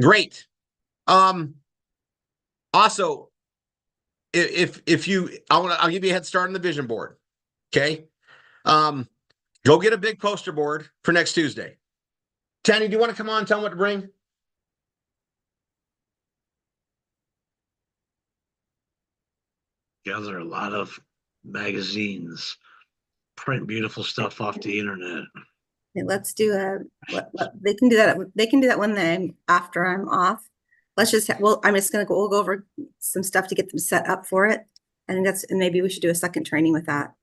Great. Also, I'll give you a head start on the vision board. Okay. Go get a big poster board for next Tuesday. Tanya, do you want to come on and tell them what to bring? Gather a lot of magazines, print beautiful stuff off the internet. Okay, let's do they can do that. They can do that when after I'm off. Let's just, we'll go over some stuff to get them set up for it. And maybe we should do a second training with that.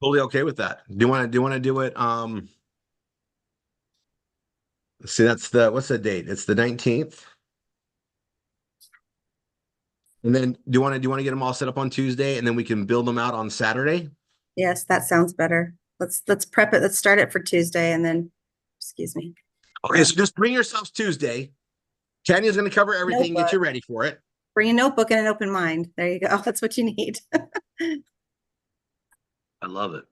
Totally okay with that. Do you want to do it? Let's see, what's the date? It's the 19th. And then do you want to get them all set up on Tuesday and then we can build them out on Saturday? Yes, that sounds better. Let's prep it. Let's start it for Tuesday and then, excuse me. Okay, so just bring yourselves Tuesday. Tanya's going to cover everything, get you ready for it. Bring a notebook and an open mind. There you go. That's what you need. I love it.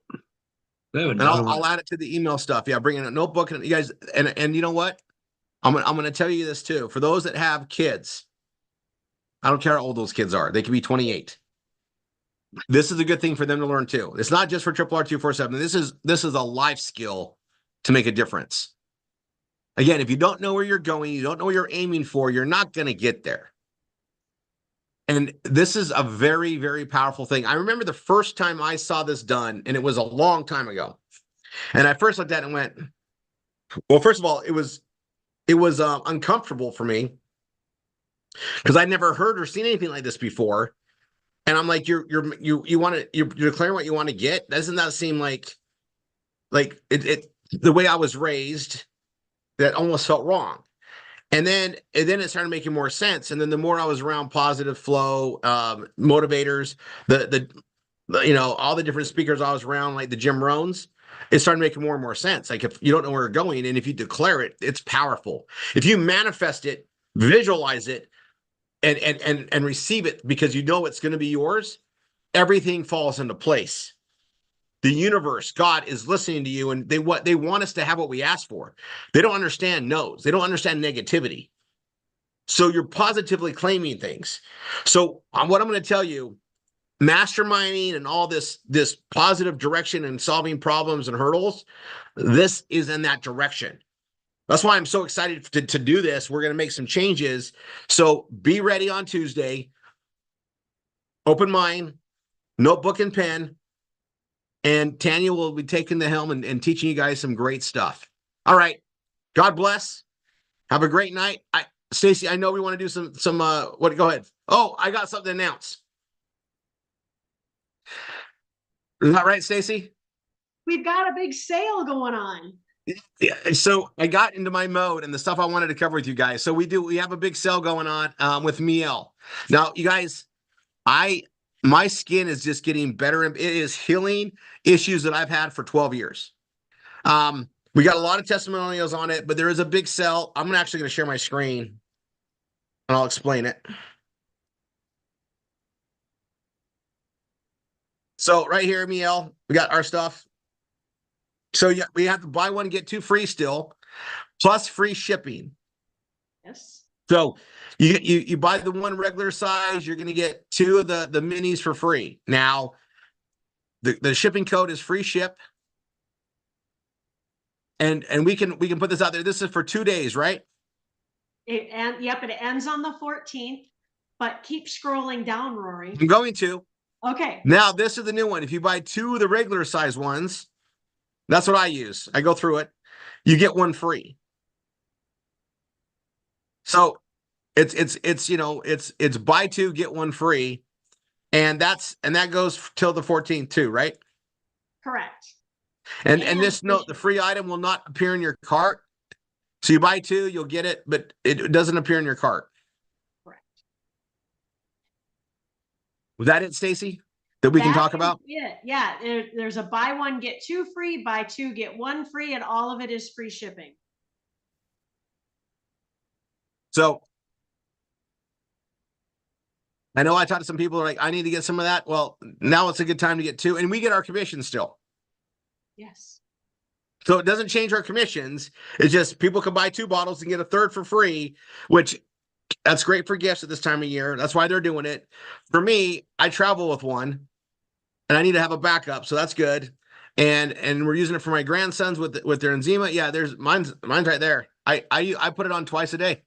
And I'll add it to the email stuff. Yeah, bring in a notebook and you guys, and you know what? I'm gonna tell you this too. For those that have kids, I don't care how old those kids are. They can be 28. This is a good thing for them to learn too. It's not just for RRR247. This is a life skill to make a difference. Again, if you don't know where you're going, you don't know what you're aiming for, you're not going to get there. And this is a very, very powerful thing. I remember the first time I saw this done, and it was a long time ago. And I first looked at it and went, well, first of all, it was uncomfortable for me because I'd never heard or seen anything like this before. And I'm like, you're declaring what you want to get. Doesn't that seem like it the way I was raised? That almost felt wrong. And then it started making more sense. And then the more I was around positive flow, motivators, all the different speakers I was around, like the Jim Rohns, it started making more and more sense. Like if you don't know where you're going and if you declare it, it's powerful. If you manifest it, visualize it, and receive it because you know it's going to be yours, everything falls into place. The universe, God is listening to you, and they want us to have what we ask for. They don't understand no's. They don't understand negativity. So you're positively claiming things. So what I'm going to tell you, masterminding and all this positive direction and solving problems and hurdles, this is in that direction. That's why I'm so excited to do this. We're going to make some changes. So be ready on Tuesday. Open mind. notebook and pen. And Tanya will be taking the helm and teaching you guys some great stuff. All right. God bless. Have a great night. Stacy, I know we want to do some go ahead. Oh, I got something to announce. Is that right, Stacy? We've got a big sale going on. Yeah, so I got into my mode and the stuff I wanted to cover with you guys. So we have a big sale going on with Miel. Now, you guys, my skin is just getting better and it is healing issues that I've had for 12 years. We got a lot of testimonials on it, but there is a big sale. I'm actually going to share my screen and I'll explain it. So right here, Miel, we got our stuff. So yeah, we have to buy one, get two free still, plus free shipping. Yes. So you buy the one regular size, you're going to get two of the minis for free. Now, the shipping code is free ship. And we can put this out there. This is for 2 days, right? It ends on the 14th, but keep scrolling down, Rory. I'm going to. Okay. Now, this is the new one. If you buy two of the regular size ones, that's what I use. I go through it. You get one free. So it's buy two, get one free. And that goes till the 14th too, right? Correct. And this note, the free item will not appear in your cart. So you buy two, you'll get it, but it doesn't appear in your cart. Correct. Was that it, Stacy? That we can talk about? Yeah, there's a buy one, get two free, buy two, get one free, and all of it is free shipping. So I know I talked to some people who are like, I need to get some of that. Well, now it's a good time to get two, and we get our commission still. Yes. So it doesn't change our commissions. It's just people can buy two bottles and get a third for free, which that's great for gifts at this time of year. That's why they're doing it. For me, I travel with one and I need to have a backup. So that's good. And we're using it for my grandsons with their enzema. Yeah, mine's right there. I put it on twice a day.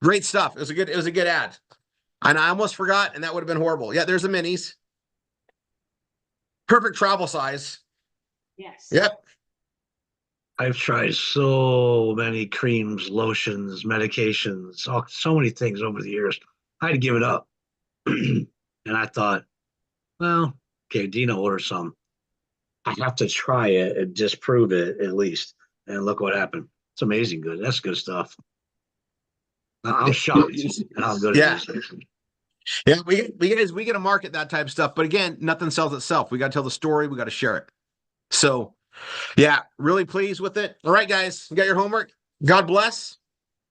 Great stuff. It was a good ad. And I almost forgot, and that would have been horrible. Yeah, there's the minis. Perfect travel size. Yes. Yep. I've tried so many creams, lotions, medications, so many things over the years. I had to give it up. And I thought, well, okay, Dina ordered some. I have to try it and disprove it at least. And look what happened. It's amazing good. That's good stuff. I'm shocked at how good it is. Yeah, we get to market that type of stuff, but again, nothing sells itself. We got to tell the story. We got to share it. So, yeah, really pleased with it. All right, guys, you got your homework. God bless.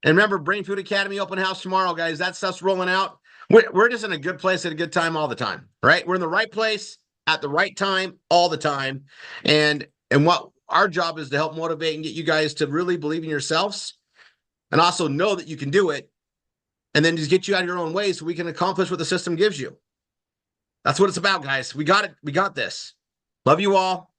And remember, Brain Food Academy open house tomorrow, guys. That stuff's rolling out. We're just in a good place at a good time all the time, right? We're in the right place at the right time all the time. And what our job is to help motivate and get you guys to really believe in yourselves and also know that you can do it. And then just get you out of your own way so we can accomplish what the system gives you. That's what it's about, guys. We got it. We got this. Love you all.